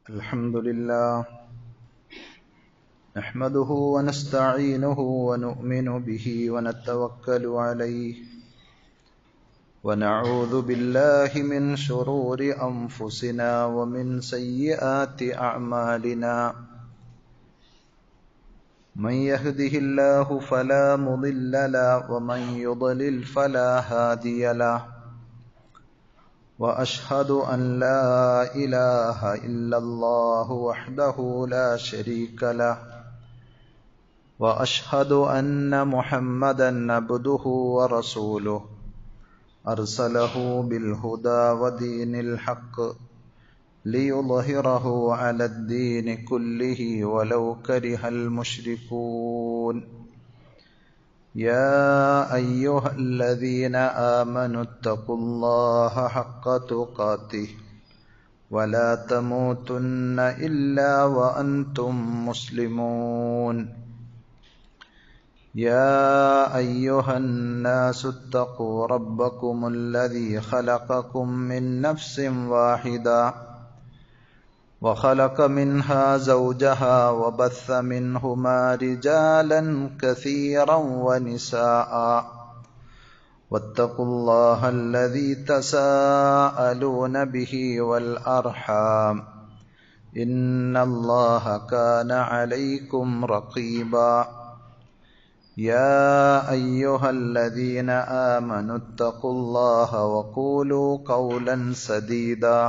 الحمد لله نحمده ونستعينه ونؤمن به ونتوكل عليه ونعوذ بالله من شرور أنفسنا ومن سيئات أعمالنا من يهده الله فلا مضل له ومن يضلل فلا هادي له وأشهد أن لا إله إلا الله وحده لا شريك له وأشهد أن محمدا عبده ورسوله أرسله بالهدى ودين الحق ليظهره على الدين كله ولو كره المشركون يا أيها الذين آمنوا اتقوا الله حق تقاته ولا تموتن إلا وأنتم مسلمون يا أيها الناس اتقوا ربكم الذي خلقكم من نفس واحدة وخلق منها زوجها وبث منهما رجالا كثيرا ونساء واتقوا الله الذي تساءلون به والأرحام إن الله كان عليكم رقيبا يا أيها الذين آمنوا اتقوا الله وقولوا قولا سديدا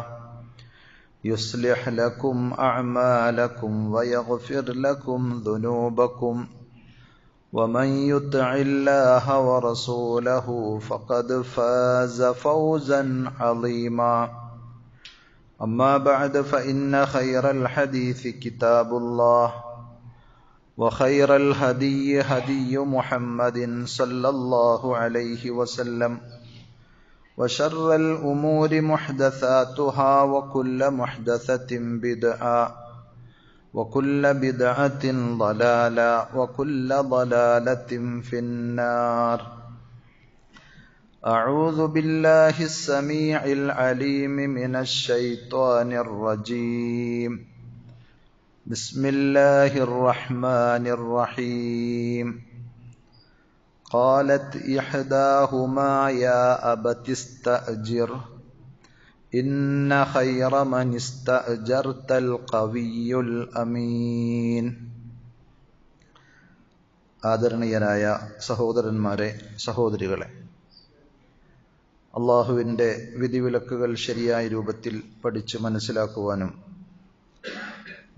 يصلح لكم أعمالكم ويغفر لكم ذنوبكم ومن يطع الله ورسوله فقد فاز فوزا عظيما أما بعد فإن خير الحديث كتاب الله وخير الهدي هدي محمد صلى الله عليه وسلم وشر الأمور محدثاتها وكل محدثة بدعة وكل بدعة ضلالة وكل ضلالة في النار أعوذ بالله السميع العليم من الشيطان الرجيم بسم الله الرحمن الرحيم قالت إحداهما يا أبت استأجر إن خير من استأجرت القوي الأمين ആദരണീയരായ സഹോദരന്മാരെ സഹോദരികളെ, അള്ളാഹുവിൻ്റെ വിധിവിലക്കുകൾ ശരിയായ രൂപത്തിൽ പഠിച്ച് മനസ്സിലാക്കുവാനും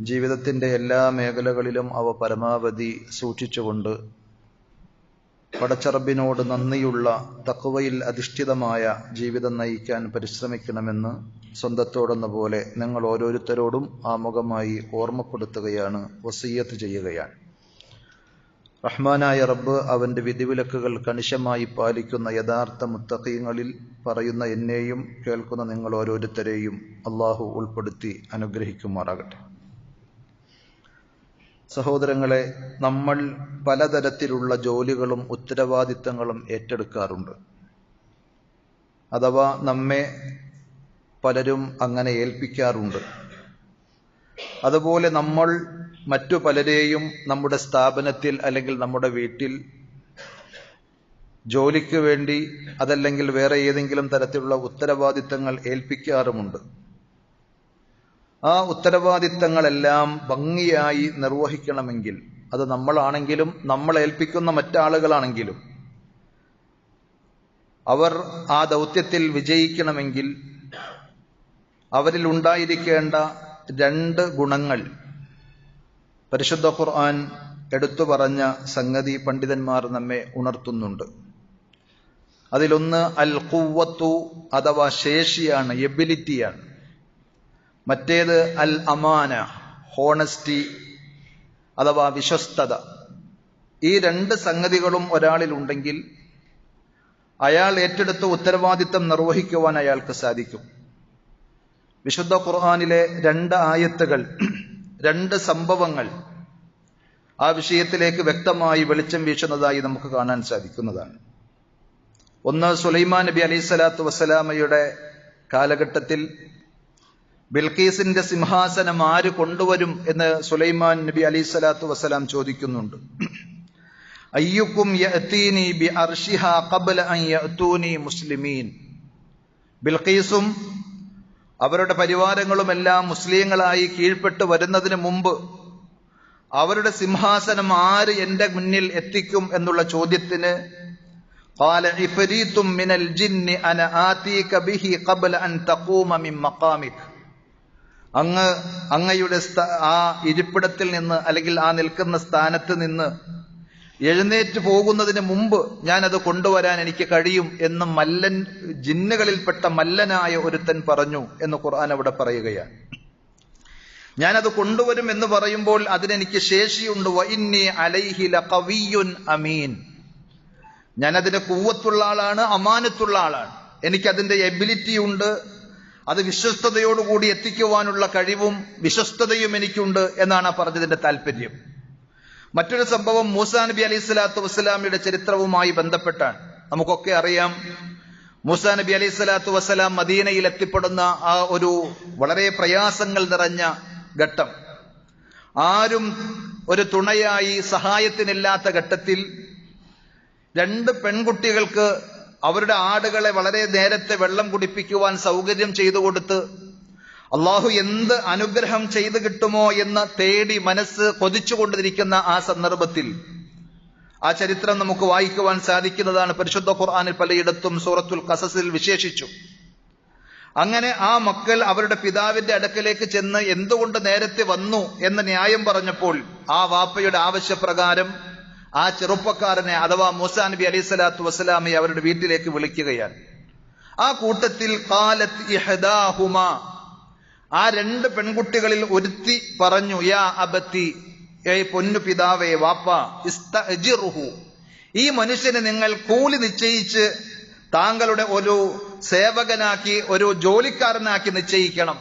ജീവിതത്തിൻ്റെ എല്ലാ മേഖലകളിലും അവ പരമാവധി സൂക്ഷിച്ചുകൊണ്ട് പടച്ചറബിനോട് നന്ദിയുള്ള തഖ്വയിൽ അധിഷ്ഠിതമായ ജീവിതം നയിക്കാൻ പരിശ്രമിക്കണമെന്ന് സ്വന്തത്തോടെന്ന പോലെ നിങ്ങൾ ഓരോരുത്തരോടും ആമുഖമായി ഓർമ്മപ്പെടുത്തുകയാണ്, വസിയ്യത്ത് ചെയ്യുകയാണ്. റഹ്മാനായ റബ്ബ് അവൻ്റെ വിധിവിലക്കുകൾ കണിശമായി പാലിക്കുന്ന യഥാർത്ഥ മുത്തഖീങ്ങളിൽ പറയുന്ന എന്നെയും കേൾക്കുന്ന നിങ്ങൾ ഓരോരുത്തരെയും അള്ളാഹു ഉൾപ്പെടുത്തി അനുഗ്രഹിക്കുമാറാകട്ടെ. സഹോദരങ്ങളെ, നമ്മൾ പലതരത്തിലുള്ള ജോലികളും ഉത്തരവാദിത്തങ്ങളും ഏറ്റെടുക്കാറുണ്ട്. അഥവാ നമ്മെ പലരും അങ്ങനെ ഏൽപ്പിക്കാറുണ്ട്. അതുപോലെ നമ്മൾ മറ്റു പലരെയും നമ്മുടെ സ്ഥാപനത്തിൽ അല്ലെങ്കിൽ നമ്മുടെ വീട്ടിൽ ജോലിക്ക് വേണ്ടി അതല്ലെങ്കിൽ വേറെ ഏതെങ്കിലും തരത്തിലുള്ള ഉത്തരവാദിത്തങ്ങൾ ഏൽപ്പിക്കാറുമുണ്ട്. ആ ഉത്തരവാദിത്തങ്ങളെല്ലാം ഭംഗിയായി നിർവഹിക്കണമെങ്കിൽ അത് നമ്മളാണെങ്കിലും നമ്മൾ ഏൽപ്പിക്കുന്ന മറ്റാളുകളാണെങ്കിലും അവർ ആ ദൗത്യത്തിൽ വിജയിക്കണമെങ്കിൽ അവരിൽ ഉണ്ടായിരിക്കേണ്ട 2 ഗുണങ്ങൾ പരിശുദ്ധ ഖുർആൻ എടുത്തു പറഞ്ഞ സംഗതി പണ്ഡിതന്മാർ നമ്മെ ഉണർത്തുന്നുണ്ട്. അതിലൊന്ന് അൽ ഖുവ്വത്തു അഥവാ ശേഷിയാണ്, എബിലിറ്റിയാണ്. മറ്റേത് അൽ അമാന, ഹോണസ്റ്റി അഥവാ വിശ്വസ്തത. ഈ 2 സംഗതികളും ഒരാളിൽ ഉണ്ടെങ്കിൽ അയാൾ ഏറ്റെടുത്ത ഉത്തരവാദിത്തം നിർവഹിക്കുവാൻ അയാൾക്ക് സാധിക്കും. വിശുദ്ധ ഖുർആനിലെ 2 ആയത്തുകൾ, 2 സംഭവങ്ങൾ ആ വിഷയത്തിലേക്ക് വ്യക്തമായി വെളിച്ചം വീശുന്നതായി നമുക്ക് കാണാൻ സാധിക്കുന്നതാണ്. ഒന്ന്, സുലൈമാൻ നബി അലൈഹി സ്വലാത്തു വസ്സലാമയുടെ കാലഘട്ടത്തിൽ ബിൽഖീസിന്റെ സിംഹാസനം ആര് കൊണ്ടുവരും എന്ന് സുലൈമാൻ നബി അലൈഹിസ്സലാത്തു വസ്സലാം ചോദിക്കുന്നുണ്ട്. അയ്യുക്കും യഅതീനി ബിഅർശിഹാ ഖബ്ല അൻ യഅതൂനി മുസ്ലിമീൻ. ബിൽഖീസും അവരുടെ പരിവാരങ്ങളുമെല്ലാം മുസ്ലിങ്ങളായി കീഴ്പ്പെട്ട് വരുന്നതിന് മുമ്പ് അവരുടെ സിംഹാസനം ആര് എന്റെ മുന്നിൽ എത്തിക്കും എന്നുള്ള ചോദ്യത്തിന് ഖാല ഇഫരീത്തും മിനൽ ജിന്നി അന ആതീക ബിഹി ഖബ്ല അൻ തഖൂമ മിൻ മഖാമിക. അങ്ങയുടെ ആ ഇരിപ്പിടത്തിൽ നിന്ന് അല്ലെങ്കിൽ ആ നിൽക്കുന്ന സ്ഥാനത്ത് നിന്ന് എഴുന്നേറ്റ് പോകുന്നതിന് മുമ്പ് ഞാനത് കൊണ്ടുവരാൻ എനിക്ക് കഴിയും എന്ന് ജിന്നുകളിൽപ്പെട്ട മല്ലനായ ഒരുത്തൻ പറഞ്ഞു എന്ന് ഖുർആൻ അവിടെ പറയുകയാണ്. ഞാനത് കൊണ്ടുവരും എന്ന് പറയുമ്പോൾ അതിനെനിക്ക് ശേഷിയുണ്ട്. വഇന്നി അലൈഹി ലഖവിയ്യുൻ അമീൻ. ഞാനതിന്റെ ഖുവ്വത്തുള്ള ആളാണ്, അമാനത്തുള്ള ആളാണ്, എനിക്കതിന്റെ എബിലിറ്റി ഉണ്ട്, അത് വിശ്വസ്തയോടുകൂടി എത്തിക്കുവാനുള്ള കഴിവും വിശ്വസ്തതയും എനിക്കുണ്ട് എന്നാണ് പറഞ്ഞതിന്റെ താല്പര്യം. മറ്റൊരു സംഭവം മൂസാ നബി അലൈഹി സ്വലാത്തു വസ്സലാമിയുടെ ചരിത്രവുമായി ബന്ധപ്പെട്ടാണ്. നമുക്കൊക്കെ അറിയാം, മൂസാ നബി അലൈഹി സ്വലാത്തു വസ്സലാം മദീനയിൽ എത്തിപ്പെടുന്ന ആ ഒരു വളരെ പ്രയാസങ്ങൾ നിറഞ്ഞ ഘട്ടം, ആരും ഒരു തുണയായി സഹായത്തിനില്ലാത്ത ഘട്ടത്തിൽ 2 പെൺകുട്ടികൾക്ക് അവരുടെ ആടുകളെ വളരെ നേരത്തെ വെള്ളം കുടിപ്പിക്കുവാൻ സൗകര്യം ചെയ്തു കൊടുത്ത് അള്ളാഹു എന്ത് അനുഗ്രഹം ചെയ്തു കിട്ടുമോ എന്ന് തേടി മനസ്സ് കൊതിച്ചുകൊണ്ടിരിക്കുന്ന ആ സന്ദർഭത്തിൽ ആ ചരിത്രം നമുക്ക് വായിക്കുവാൻ സാധിക്കുന്നതാണ്. പരിശുദ്ധ ഖുർആനിൽ പലയിടത്തും സൂറത്തുൽ ഖസസിൽ വിശേഷിച്ചു. അങ്ങനെ ആ മക്കൾ അവരുടെ പിതാവിന്റെ അടുക്കലേക്ക് ചെന്ന് എന്തുകൊണ്ട് നേരത്തെ വന്നു എന്ന് ന്യായം പറഞ്ഞപ്പോൾ ആ വാപ്പയുടെ ആവശ്യപ്രകാരം ആ ചെറുപ്പക്കാരനെ അഥവാ മൂസാ നബി അലൈഹി സ്വലാത്തു വസ്സലാമെ അവരുടെ വീട്ടിലേക്ക് വിളിക്കുകയാണ്. ആ കൂട്ടത്തിൽ ഖാലത്ത് ഇഹ്ദാഹുമാ, ആ 2 പെൺകുട്ടികളിൽ ഒരുത്തി പറഞ്ഞു, യാ അബത്തി, പൊന്നു പിതാവേ, വാപ്പ, ഇസ്തഅ്ജിറുഹു, ഈ മനുഷ്യനെ നിങ്ങൾ കൂലി നിശ്ചയിച്ച് താങ്കളുടെ ഒരു സേവകനാക്കി, ഒരു ജോലിക്കാരനാക്കി നിശ്ചയിക്കണം.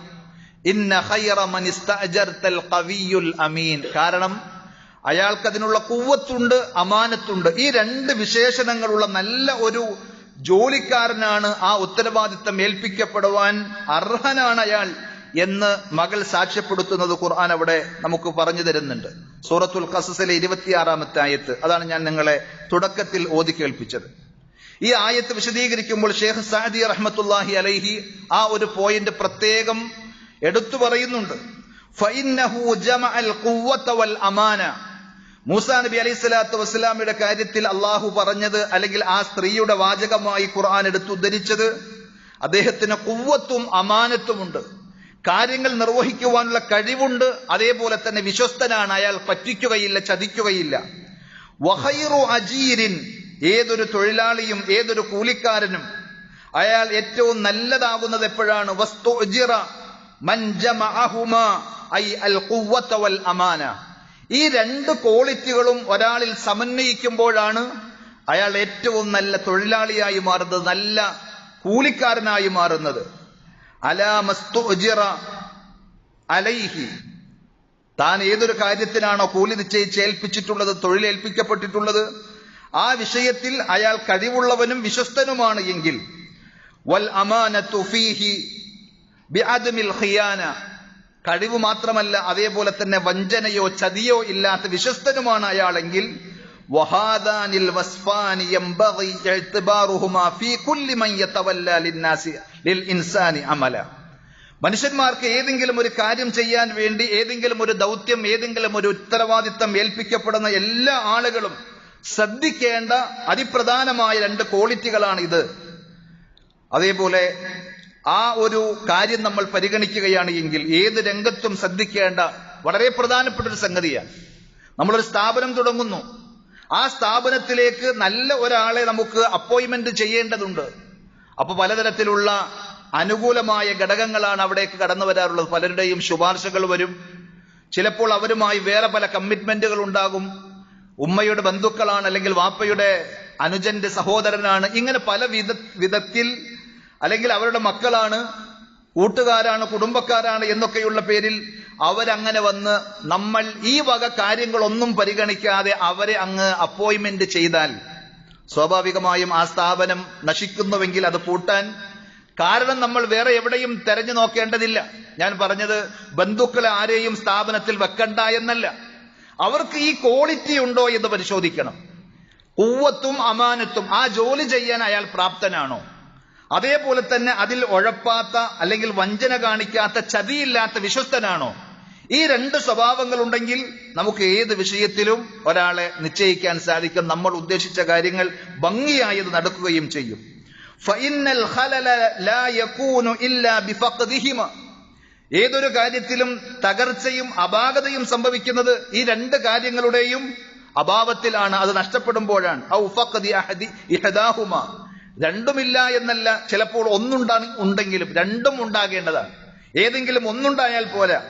ഇന്ന ഖൈറ മൻ ഇസ്തഅ്ജർതൽ ഖവിയ്യുൽ അമീൻ. കാരണം അയാൾക്ക് അതിനുള്ള ഖുവ്വത്തുണ്ട്, അമാനത്തുണ്ട്. ഈ 2 വിശേഷണങ്ങളുള്ള നല്ല ഒരു ജോലിക്കാരനാണ്, ആ ഉത്തരവാദിത്തം ഏൽപ്പിക്കപ്പെടുവാൻ അർഹനാണ് അയാൾ എന്ന് മകൾ സാക്ഷ്യപ്പെടുത്തുന്നത് ഖുർആൻ അവിടെ നമുക്ക് പറഞ്ഞു തരുന്നുണ്ട്. സൂറത്തുൽ ഖസസിലെ 26-ാമത്തെ ആയത്ത്, അതാണ് ഞാൻ നിങ്ങളെ തുടക്കത്തിൽ ഓതി കേൾപ്പിച്ചത്. ഈ ആയത്ത് വിശദീകരിക്കുമ്പോൾ ഷേഖ് സഅദി റഹ്മത്തുള്ളാഹി അലൈഹി ആ ഒരു പോയിന്റ് പ്രത്യേകം എടുത്തു പറയുന്നുണ്ട്. ഫഇന്നഹു ജമഅൽ ഖുവ്വത വൽ അമാന. മൂസാ നബി അലൈഹി സ്വലാത്തു വസ്സലാമിയുടെ കാര്യത്തിൽ അള്ളാഹു പറഞ്ഞത്, അല്ലെങ്കിൽ ആ സ്ത്രീയുടെ വാചകമായി ഖുർആൻ എടുത്തു ഉദ്ധരിച്ചത്, അദ്ദേഹത്തിന് ഖുവ്വത്തും അമാനത്തുമുണ്ട്, കാര്യങ്ങൾ നിർവഹിക്കുവാനുള്ള കഴിവുണ്ട്, അതേപോലെ തന്നെ വിശ്വസ്തനാണ്, അയാൾ പറ്റിക്കുകയില്ല, ചതിക്കുകയില്ല. വഖൈറു അജീരിൻ, ഏതൊരു തൊഴിലാളിയും ഏതൊരു കൂലിക്കാരനും അയാൾ ഏറ്റവും നല്ലതാകുന്നത് എപ്പോഴാണ്? വസ്തുഅ്ജിറ മൻ ജമഅഹുമാ ഐ അൽ ഖുവ്വത വൽ അമാന. ഈ 2 ക്വാളിറ്റികളും ഒരാളിൽ സമന്വയിക്കുമ്പോഴാണ് അയാൾ ഏറ്റവും നല്ല തൊഴിലാളിയായി മാറുന്നത്, നല്ല കൂലിക്കാരനായി മാറുന്നത്. അലാ മസ്തുഅ്ജിറ അലൈഹി, താൻ ഏതൊരു കാര്യത്തിനാണോ കൂലി നിശ്ചയിച്ച് ഏൽപ്പിച്ചിട്ടുള്ളത്, തൊഴിലേൽപ്പിക്കപ്പെട്ടിട്ടുള്ളത്, ആ വിഷയത്തിൽ അയാൾ കഴിവുള്ളവനും വിശ്വസ്തനുമാണ് എങ്കിൽ വൽ അമാനത്തു ഫീഹി ബിഅദ്മിൽ ഖിയാന, കഴിവ് മാത്രമല്ല അതേപോലെ തന്നെ വഞ്ചനയോ ചതിയോ ഇല്ലാത്ത വിശ്വസ്തനുമാണ് അയാളെങ്കിൽ വഹാദാനിൽ വസ്ഫാനി യംബഗി ഇഅ്തിബാറുഹുമാ ഫീ കുല്ലി മൻ യതവല്ല ലിന്നാസി ലിൽ ഇൻസാനി അമല. മനുഷ്യന്മാർക്ക് ഏതെങ്കിലും ഒരു കാര്യം ചെയ്യാൻ വേണ്ടി, ഏതെങ്കിലും ഒരു ദൗത്യം, ഏതെങ്കിലും ഒരു ഉത്തരവാദിത്തം ഏൽപ്പിക്കപ്പെടുന്ന എല്ലാ ആളുകളും ശ്രദ്ധിക്കേണ്ട അതിപ്രധാനമായ 2 ക്വാളിറ്റികളാണ് ഇത്. അതേപോലെ ആ ഒരു കാര്യം നമ്മൾ പരിഗണിക്കുകയാണ് എങ്കിൽ ഏത് രംഗത്തും ശ്രദ്ധിക്കേണ്ട വളരെ പ്രധാനപ്പെട്ട ഒരു സംഗതിയാണ്. നമ്മളൊരു സ്ഥാപനം തുടങ്ങുന്നു, ആ സ്ഥാപനത്തിലേക്ക് നല്ല ഒരാളെ നമുക്ക് അപ്പോയിന്റ്മെന്റ് ചെയ്യേണ്ടതുണ്ട്. അപ്പൊ പലതരത്തിലുള്ള അനുകൂലമായ ഘടകങ്ങളാണ് അവിടേക്ക് കടന്നു വരാറുള്ളത്. പലരുടെയും ശുപാർശകൾ വരും, ചിലപ്പോൾ അവരുമായി വേറെ പല കമ്മിറ്റ്മെന്റുകൾ ഉണ്ടാകും. ഉമ്മയുടെ ബന്ധുക്കളാണ്, അല്ലെങ്കിൽ വാപ്പയുടെ അനുജന്റെ സഹോദരനാണ്, ഇങ്ങനെ പല വിധത്തിൽ, അല്ലെങ്കിൽ അവരുടെ മക്കളാണ്, കൂട്ടുകാരാണ്, കുടുംബക്കാരാണ് എന്നൊക്കെയുള്ള പേരിൽ അവരങ്ങനെ വന്ന് നമ്മൾ ഈ വക കാര്യങ്ങളൊന്നും പരിഗണിക്കാതെ അവരെ അങ്ങ് അപ്പോയിന്റ്മെന്റ് ചെയ്താൽ സ്വാഭാവികമായും ആ സ്ഥാപനം നശിക്കുന്നുവെങ്കിൽ അത് പൂട്ടാൻ കാരണം നമ്മൾ വേറെ എവിടെയും തെരഞ്ഞു നോക്കേണ്ടതില്ല. ഞാൻ പറഞ്ഞത് ബന്ധുക്കളെ ആരെയും സ്ഥാപനത്തിൽ വെക്കണ്ട എന്നല്ല, അവർക്ക് ഈ ക്വാളിറ്റി ഉണ്ടോ എന്ന് പരിശോധിക്കണം. ഖുവ്വത്തും അമാനത്തും, ആ ജോലി ചെയ്യാൻ അയാൾ പ്രാപ്തനാണോ? അതേപോലെ തന്നെ അതിൽ ഉഴപ്പാത്ത അല്ലെങ്കിൽ വഞ്ചന കാണിക്കാത്ത, ചതിയില്ലാത്ത വിശ്വസ്തനാണോ? ഈ രണ്ട് സ്വഭാവങ്ങൾ ഉണ്ടെങ്കിൽ നമുക്ക് ഏത് വിഷയത്തിലും ഒരാളെ നിശ്ചയിക്കാൻ സാധിക്കും. നമ്മൾ ഉദ്ദേശിച്ച കാര്യങ്ങൾ ഭംഗിയായത് നടക്കുകയും ചെയ്യും. ഫഇന്നൽ ഖലല ലാ യകൂനു ഇല്ലാ ബിഫഖദിഹിമ. ഏതൊരു കാര്യത്തിലും തകർച്ചയും അപാകതയും സംഭവിക്കുന്നത് ഈ രണ്ട് കാര്യങ്ങളുടെയും അഭാവത്തിലാണ്, അത് നഷ്ടപ്പെടുമ്പോഴാണ്. ഔ ഫഖദി അഹദി ഇഹദാഹുമ. രണ്ടുമില്ല എന്നല്ല, ചിലപ്പോൾ ഒന്നുണ്ടെങ്കിലും രണ്ടും ഉണ്ടാകേണ്ടതാണ്. ഏതെങ്കിലും ഒന്നുണ്ടായാൽ പോരാ.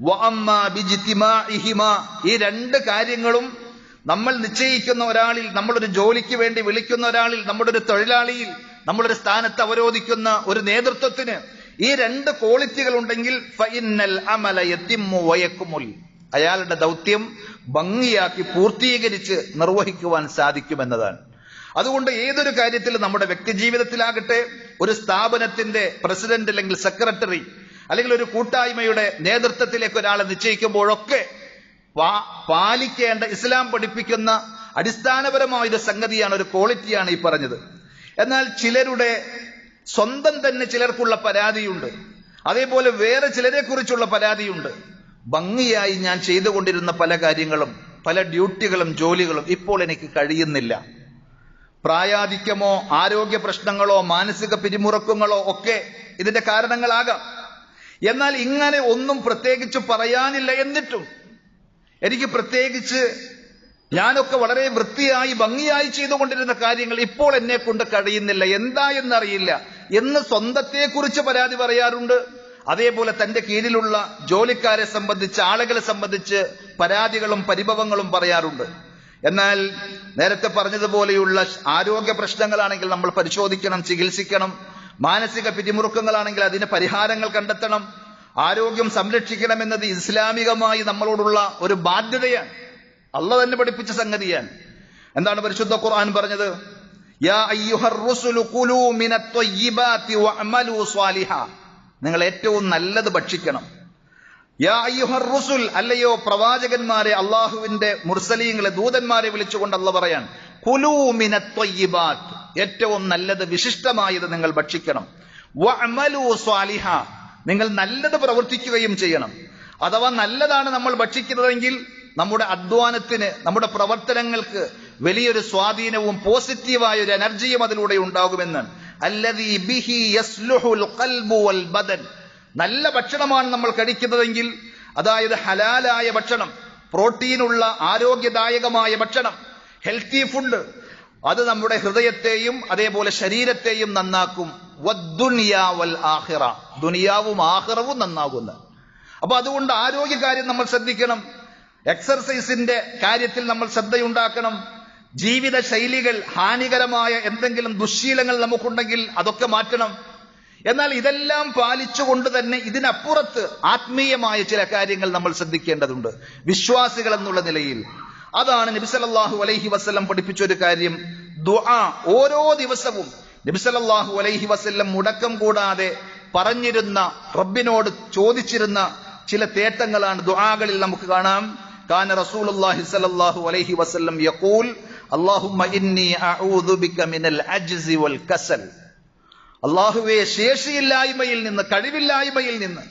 വഅമ്മാ ബിജ്തിമാഇഹിമ. ഈ രണ്ട് കാര്യങ്ങളും നമ്മൾ നിശ്ചയിക്കുന്ന ഒരാളിൽ, നമ്മളൊരു ജോലിക്ക് വേണ്ടി വിളിക്കുന്ന ഒരാളിൽ, നമ്മുടെ ഒരു തൊഴിലാളിയിൽ, നമ്മളൊരു സ്ഥാനത്ത് അവരോധിക്കുന്ന ഒരു നേതൃത്വത്തിന് ഈ രണ്ട് ക്വാളിറ്റികൾ ഉണ്ടെങ്കിൽ ഫഇന്നൽ അമല യതിമ്മു വയക്മുൽ. അയാളുടെ ദൗത്യം ഭംഗിയാക്കി പൂർത്തീകരിച്ച് നിർവഹിക്കുവാൻ സാധിക്കുമെന്നതാണ്. അതുകൊണ്ട് ഏതൊരു കാര്യത്തിലും, നമ്മുടെ വ്യക്തി ജീവിതത്തിലാകട്ടെ, ഒരു സ്ഥാപനത്തിന്റെ പ്രസിഡന്റ് അല്ലെങ്കിൽ സെക്രട്ടറി അല്ലെങ്കിൽ ഒരു കൂട്ടായ്മയുടെ നേതൃത്വത്തിലേക്ക് ഒരാളെ നിശ്ചയിക്കുമ്പോഴൊക്കെ പാലിക്കേണ്ട, ഇസ്ലാം പഠിപ്പിക്കുന്ന അടിസ്ഥാനപരമായ ഒരു സംഗതിയാണ്, ഒരു ക്വാളിറ്റിയാണ് ഈ പറഞ്ഞത്. എന്നാൽ ചിലരുടെ സ്വന്തം തന്നെ ചിലർക്കുള്ള പരാതിയുണ്ട്, അതേപോലെ വേറെ ചിലരെ കുറിച്ചുള്ള പരാതിയുണ്ട്. ഭംഗിയായി ഞാൻ ചെയ്തുകൊണ്ടിരുന്ന പല കാര്യങ്ങളും, പല ഡ്യൂട്ടികളും ജോലികളും ഇപ്പോൾ എനിക്ക് കഴിയുന്നില്ല. പ്രായാധിക്യമോ ആരോഗ്യ പ്രശ്നങ്ങളോ മാനസിക പിരിമുറുക്കങ്ങളോ ഒക്കെ ഇതിന്റെ കാരണങ്ങളാകാം. എന്നാൽ ഇങ്ങനെ ഒന്നും പ്രത്യേകിച്ച് പറയാനില്ല. എന്നിട്ടും എനിക്ക് പ്രത്യേകിച്ച് ഞാനൊക്കെ വളരെ വൃത്തിയായി ഭംഗിയായി ചെയ്തുകൊണ്ടിരുന്ന കാര്യങ്ങൾ ഇപ്പോൾ എന്നെ കൊണ്ട് കഴിയുന്നില്ല, എന്താ എന്നറിയില്ല എന്ന് സ്വന്തത്തെക്കുറിച്ച് പരാതി പറയാറുണ്ട്. അതേപോലെ തന്റെ കീഴിലുള്ള ജോലിക്കാരെ സംബന്ധിച്ച്, ആളുകളെ സംബന്ധിച്ച് പരാതികളും പരിഭവങ്ങളും പറയാറുണ്ട്. എന്നാൽ നേരത്തെ പറഞ്ഞതുപോലെയുള്ള ആരോഗ്യ പ്രശ്നങ്ങളാണെങ്കിൽ നമ്മൾ പരിശോധിക്കണം, ചികിത്സിക്കണം. മാനസിക പിരിമുറുക്കങ്ങളാണെങ്കിൽ അതിന് പരിഹാരങ്ങൾ കണ്ടെത്തണം. ആരോഗ്യം സംരക്ഷിക്കണം എന്നത് ഇസ്ലാമികമായി നമ്മളോടുള്ള ഒരു ബാധ്യതയാണ്. അള്ളാഹ് തന്നെ പഠിപ്പിച്ച സംഗതിയാണ്. എന്താണ് പരിശുദ്ധ ഖുർആൻ പറഞ്ഞത്? യാ അയ്യുഹർ റുസുലു ഖുലൂ മിനത് ത്വയ്യിബാതി വഅമലൂ സ്വാലിഹാ. നിങ്ങൾ ഏറ്റവും നല്ലത് ഭക്ഷിക്കണം. യാ അയ്യുഹർ റുസുൽ, അല്ലയോ പ്രവാചകന്മാരെ, അള്ളാഹുവിന്റെ മുർസലീങ്ങളെ, ദൂതന്മാരെ വിളിച്ചുകൊണ്ട് അള്ളാഹ് പറയാൻ, ഖുലൂ മിനത് ത്വയ്യിബാത്, ഏറ്റവും നല്ലത് വിശിഷ്ടമായത് നിങ്ങൾ ഭക്ഷിക്കണം. വഅമലൂ സ്വാലിഹാ, നിങ്ങൾ നല്ലത് പ്രവർത്തിക്കുകയും ചെയ്യണം. അഥവാ നല്ലതാണ് നമ്മൾ ഭക്ഷിക്കുന്നതെങ്കിൽ നമ്മുടെ അധ്വാനത്തിന്, നമ്മുടെ പ്രവർത്തനങ്ങൾക്ക് വലിയൊരു സ്വാധീനവും പോസിറ്റീവായ ഒരു എനർജിയും അതിലൂടെ ഉണ്ടാകുമെന്നാണ്. അല്ലദീ ബിഹി യസ്ലുഹുൽ ഖൽബു വൽ ബദൻ. നല്ല ഭക്ഷണമാണ് നമ്മൾ കഴിക്കുന്നതെങ്കിൽ, അതായത് ഹലാലായ ഭക്ഷണം, പ്രോട്ടീനുള്ള ആരോഗ്യദായകമായ ഭക്ഷണം, ഹെൽത്തി ഫുഡ്, അത് നമ്മുടെ ഹൃദയത്തെയും അതേപോലെ ശരീരത്തെയും നന്നാക്കും. വദ്ദുനിയാ വൽ ആഖിറ, ദുനിയാവും ആഖിറവും നന്നാകുന്ന. അപ്പൊ അതുകൊണ്ട് ആരോഗ്യകാര്യം നമ്മൾ ശ്രദ്ധിക്കണം. എക്സർസൈസിന്റെ കാര്യത്തിൽ നമ്മൾ ശ്രദ്ധയുണ്ടാക്കണം. ജീവിത ശൈലികൾ, ഹാനികരമായ എന്തെങ്കിലും ദുശ്ശീലങ്ങൾ നമുക്കുണ്ടെങ്കിൽ അതൊക്കെ മാറ്റണം. എന്നാൽ ഇതെല്ലാം പാലിച്ചുകൊണ്ട് തന്നെ ഇതിനപ്പുറത്ത് ആത്മീയമായ ചില കാര്യങ്ങൾ നമ്മൾ ശ്രദ്ധിക്കേണ്ടതുണ്ട്, വിശ്വാസികൾ എന്നുള്ള നിലയിൽ. അതാണ് നബി സല്ലല്ലാഹു അലൈഹി വസല്ലം പഠിപ്പിച്ച ഒരു കാര്യം, ദുആ. ഓരോ ദിവസവും നബി സല്ലല്ലാഹു അലൈഹി വസല്ലം മുടക്കം കൂടാതെ പറഞ്ഞിരുന്ന, റബ്ബിനോട് ചോദിച്ചിരുന്ന ചില തേട്ടങ്ങളാണ് ദുആകളിൽ നമുക്ക് കാണാം. കാന റസൂലുള്ളാഹി സ്വല്ലല്ലാഹു അലൈഹി വസല്ലം യഖൂൽ അല്ലാഹുമ്മ ഇന്നി അഊദു ബിക മിനൽ അജ്സി വൽ കസൽ. അല്ലാഹുവേ, ശേഷിയില്ലായ്മയിൽ നിന്ന്, കഴിവില്ലായ്മയിൽ നിന്ന്,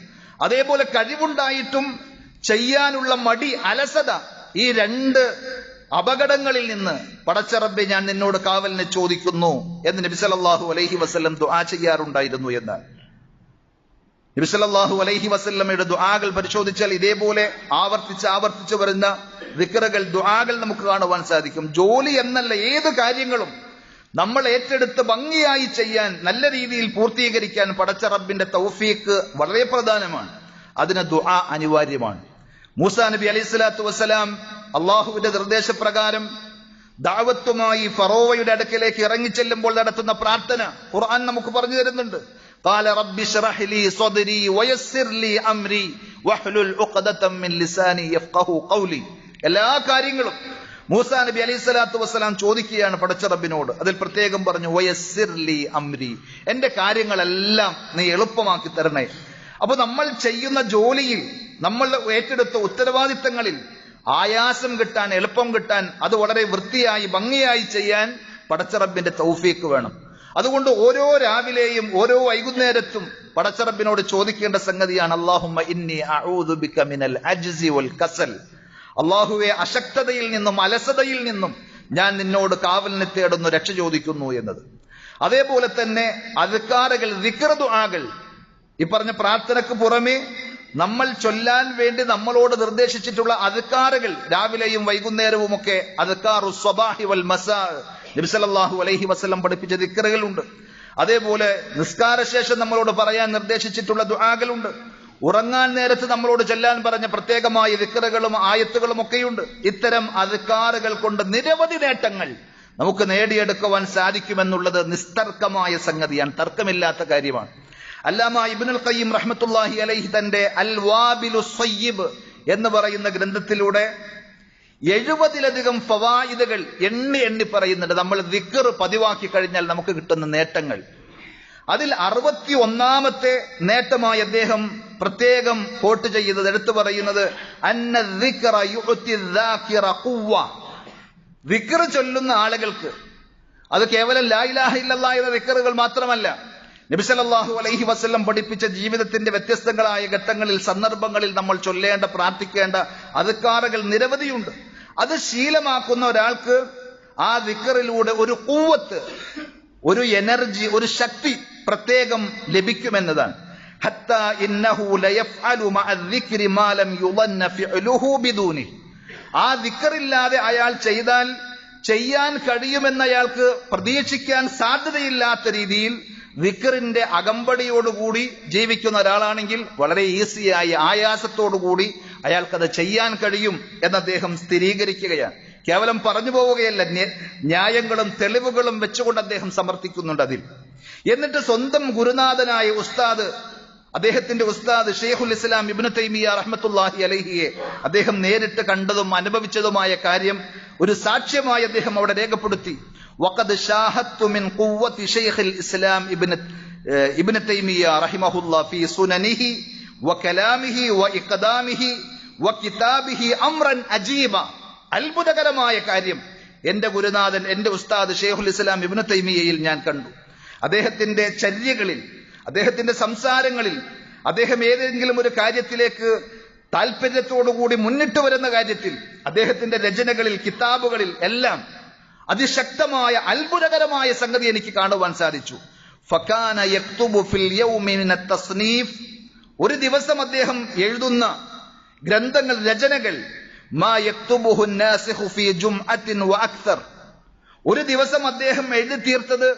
അതേപോലെ കഴിവുണ്ടായിട്ടും ചെയ്യാനുള്ള മടി, അലസത, ഈ രണ്ട് അപകടങ്ങളിൽ നിന്ന് പടച്ച റബ്ബേ ഞാൻ നിന്നോട് കാവലിനെ ചോദിക്കുന്നു എന്ന് നബി സല്ലല്ലാഹു അലൈഹി വസല്ലം ദുആ ചെയ്യാറുണ്ടായിരുന്നു. എന്നാൽ നബി സല്ലല്ലാഹു അലൈഹി വസല്ലമയുടെ ദുആകൾ പരിശോധിച്ചാൽ ഇതേപോലെ ആവർത്തിച്ച് വരുന്ന ദിക്റുകൾ, ദുആകൾ നമുക്ക് കാണുവാൻ സാധിക്കും. ജോലി എന്നല്ല, ഏത് കാര്യങ്ങളും നമ്മൾ ഏറ്റെടുത്ത് ഭംഗിയായി ചെയ്യാൻ, നല്ല രീതിയിൽ പൂർത്തീകരിക്കാൻ പടച്ച റബ്ബിന്റെ തൗഫീഖ് വളരെ പ്രധാനമാണ്. അതിന് ദുആ അനിവാര്യമാണ്. മൂസാ നബി അലൈഹി സ്വലാത്തു വസ്സലാം അള്ളാഹുവിന്റെ നിർദ്ദേശപ്രകാരം ദഅവത്തുമായി ഫറോവയുടെ അടുക്കലേക്ക് ഇറങ്ങിച്ചെല്ലുമ്പോൾ നടത്തുന്ന പ്രാർത്ഥന ഖുർആൻ നമുക്ക് പറഞ്ഞു തരുന്നുണ്ട്. ഖാല റബ്ബി ശ്റഹ് ലീ സ്വദ്രി വയസ്സിർ ലീ അംരി വഹ്ലുൽ ഉഖ്ദതം മിൻ ലിസാനി യഫ്ഖഹു ഖൗലി. എല്ലാ കാര്യങ്ങളും മൂസാ നബി അലൈഹി സ്വലാത്തു വസ്സലാം ചോദിക്കുകയാണ് പടച്ച റബ്ബിനോട്. അതിൽ പ്രത്യേകം പറഞ്ഞു വയസ്സിർ ലീ അംരി, എന്റെ കാര്യങ്ങളെല്ലാം നീ എളുപ്പമാക്കി തരണേ. അപ്പൊ നമ്മൾ ചെയ്യുന്ന ജോലിയിൽ, നമ്മൾ ഏറ്റെടുത്ത ഉത്തരവാദിത്തങ്ങളിൽ ആയാസം കിട്ടാൻ, എളുപ്പം കിട്ടാൻ, അത് വളരെ വൃത്തിയായി ഭംഗിയായി ചെയ്യാൻ പടച്ചറബിന്റെ തൗഫീക്ക് വേണം. അതുകൊണ്ട് ഓരോ രാവിലെയും ഓരോ വൈകുന്നേരത്തും പടച്ചറബിനോട് ചോദിക്കേണ്ട സംഗതിയാണ് അല്ലാഹുമ്മ ഇന്നി അഊദു ബിക മിനൽ അജ്സി വൽ കസൽ. അല്ലാഹുവേ, അശക്തതയിൽ നിന്നും അലസതയിൽ നിന്നും ഞാൻ നിന്നോട് കാവലിനെ തേടുന്നു, രക്ഷ ചോദിക്കുന്നു എന്നത്. അതേപോലെ തന്നെ അദ്കാറുകൾ, ദിക്ർ ദുആകൾ, ഈ പറഞ്ഞ പ്രാർത്ഥനയ്ക്ക് പുറമെ നമ്മൾ ചൊല്ലാൻ വേണ്ടി നമ്മളോട് നിർദ്ദേശിച്ചിട്ടുള്ള അദ്കാറുകൾ, രാവിലെയും വൈകുന്നേരവും ഒക്കെ അദ്കാറു സ്വബാഹി വൽ മസാ, നബി സല്ലല്ലാഹു അലൈഹി വസല്ലം പഠിപ്പിച്ച ദിക്റുകളുണ്ട്. അതേപോലെ നിസ്കാരശേഷം നമ്മളോട് പറയാൻ നിർദ്ദേശിച്ചിട്ടുള്ള ദുആകളുണ്ട്. ഉറങ്ങാൻ നേരത്ത് നമ്മളോട് ചൊല്ലാൻ പറഞ്ഞ പ്രത്യേകമായ ദിക്റുകളും ആയത്തുകളും ഒക്കെയുണ്ട്. ഇത്തരം അദ്കാറുകൾ കൊണ്ട് നിരവധി നേട്ടങ്ങൾ നമുക്ക് നേടിയെടുക്കുവാൻ സാധിക്കുമെന്നുള്ളത് നിസ്തർക്കമായ സംഗതിയാണ്, തർക്കമില്ലാത്ത കാര്യമാണ്. അല്ലാമ ഇബ്നുൽ ഖയ്യിം റഹ്മത്തുള്ളാഹി അലൈഹി തന്റെ അൽ വാബിലു സയ്യിബ് എന്ന് പറയുന്ന ഗ്രന്ഥത്തിലൂടെ 70-ലധികം ഫവായിദുകൾ എണ്ണി പറയുന്നുണ്ട്. നമ്മൾ ദിക്ർ പതിവാക്കി കഴിഞ്ഞാൽ നമുക്ക് കിട്ടുന്ന നേട്ടങ്ങൾ. അതിൽ 61ാമത്തെ നേട്ടമായി അദ്ദേഹം പ്രത്യേകം കോട്ട് ചെയ്യുന്നത്, എടുത്തു പറയുന്നത്, അന്ന ദിക്റ യുഅതി ദാകിറ ഖുവ്വ. ദിക്ർ ചൊല്ലുന്ന ആളുകൾക്ക് അത് കേവലം ലാ ഇലാഹ ഇല്ലല്ലാഹ് എന്ന ദിക്റുകൾ മാത്രമല്ല, നബി സല്ലല്ലാഹു അലൈഹി വസല്ലം പഠിപ്പിച്ച ജീവിതത്തിന്റെ വ്യത്യസ്തങ്ങളായ ഘട്ടങ്ങളിൽ, സന്ദർഭങ്ങളിൽ നമ്മൾ ചൊല്ലേണ്ട, പ്രാർത്ഥിക്കേണ്ട അദ്കാറുകൾ നിരവധിയുണ്ട്. അത് ശീലമാക്കുന്ന ഒരാൾക്ക് ആ ദിക്റിലൂടെ ഒരു ഖുവ്വത്ത്, ഒരു എനർജി, ഒരു ശക്തി പ്രത്യേകം ലഭിക്കുമെന്നതാണ്. ഹത്താ ഇന്നഹു ലയഫ്അലു മഅ ദിക്രി മാ ലം യുളന്ന ഫിഅലുഹു ബിദൂനി. ആ ദിക്റില്ലാതെ അയാൾ ചെയ്താൽ ചെയ്യാൻ കഴിയുമെന്ന് അയാൾക്ക് പ്രതീക്ഷിക്കാൻ സാധ്യതയില്ലാത്ത രീതിയിൽ ദിക്റിന്റെ അകമ്പടിയോടുകൂടി ജീവിക്കുന്ന ഒരാളാണെങ്കിൽ വളരെ ഈസിയായി, ആയാസത്തോടുകൂടി അയാൾക്കത് ചെയ്യാൻ കഴിയും എന്ന് അദ്ദേഹം സ്ഥിരീകരിക്കുകയാണ്. കേവലം പറഞ്ഞു പോവുകയല്ല, ന്യായങ്ങളും തെളിവുകളും വെച്ചുകൊണ്ട് അദ്ദേഹം സമർത്ഥിക്കുന്നുണ്ട് അതിൽ. എന്നിട്ട് സ്വന്തം ഗുരുനാഥനായ ഉസ്താദ്, അദ്ദേഹത്തിന്റെ ഉസ്താദ് ഷെയ്ഖുൽ ഇസ്ലാം ഇബ്നു തൈമിയ്യ റഹ്മത്തുള്ളാഹി അലൈഹിയെ അദ്ദേഹം നേരിട്ട് കണ്ടതും അനുഭവിച്ചതുമായ കാര്യം ഒരു സാക്ഷ്യമായി അദ്ദേഹം അവിടെ രേഖപ്പെടുത്തി. വഖദ് ഷാഹദ്തു മിൻ ഖുവ്വതി ഷെയ്ഖുൽ ഇസ്ലാം ഇബ്നു തൈമിയ്യ റഹിമഹുല്ലാഹ് ഫീ സുനനിഹി വകലാമിഹി വഇഖ്ദാമിഹി വകിതാബിഹി അംറൻ അജീബ. അത്ഭുതകരമായ കാര്യം എന്റെ ഗുരുനാഥൻ, എന്റെ ഉസ്താദ് ഷെയ്ഖുൽ ഇസ്ലാം ഇബ്നു തൈമിയ്യയിൽ ഞാൻ കണ്ടു. അദ്ദേഹത്തിന്റെ ചര്യകളിൽ, അദ്ദേഹത്തിന്റെ സംസാരങ്ങളിൽ, അദ്ദേഹം ഏതെങ്കിലും ഒരു കാര്യത്തിലേക്ക് താല്പര്യത്തോടുകൂടി മുന്നിട്ട് വരുന്ന കാര്യത്തിൽ, അദ്ദേഹത്തിന്റെ രചനകളിൽ, കിതാബുകളിൽ എല്ലാം അതിശക്തമായ അത്ഭുതകരമായ സംഗതി എനിക്ക് കാണുവാൻ സാധിച്ചു. ഫകാന യക്തുബു ഫിൽ യൗമി മിന തസ്നീഫ്. ഒരു ദിവസം അദ്ദേഹം എഴുതുന്ന ഗ്രന്ഥങ്ങൾ, രചനകൾ, മാ യക്തുബുഹു നാസിഖു ഫീ ജുംഅത്തിൻ വഅക്തർ. ഒരു ദിവസം അദ്ദേഹം എഴുതി തീർത്തത്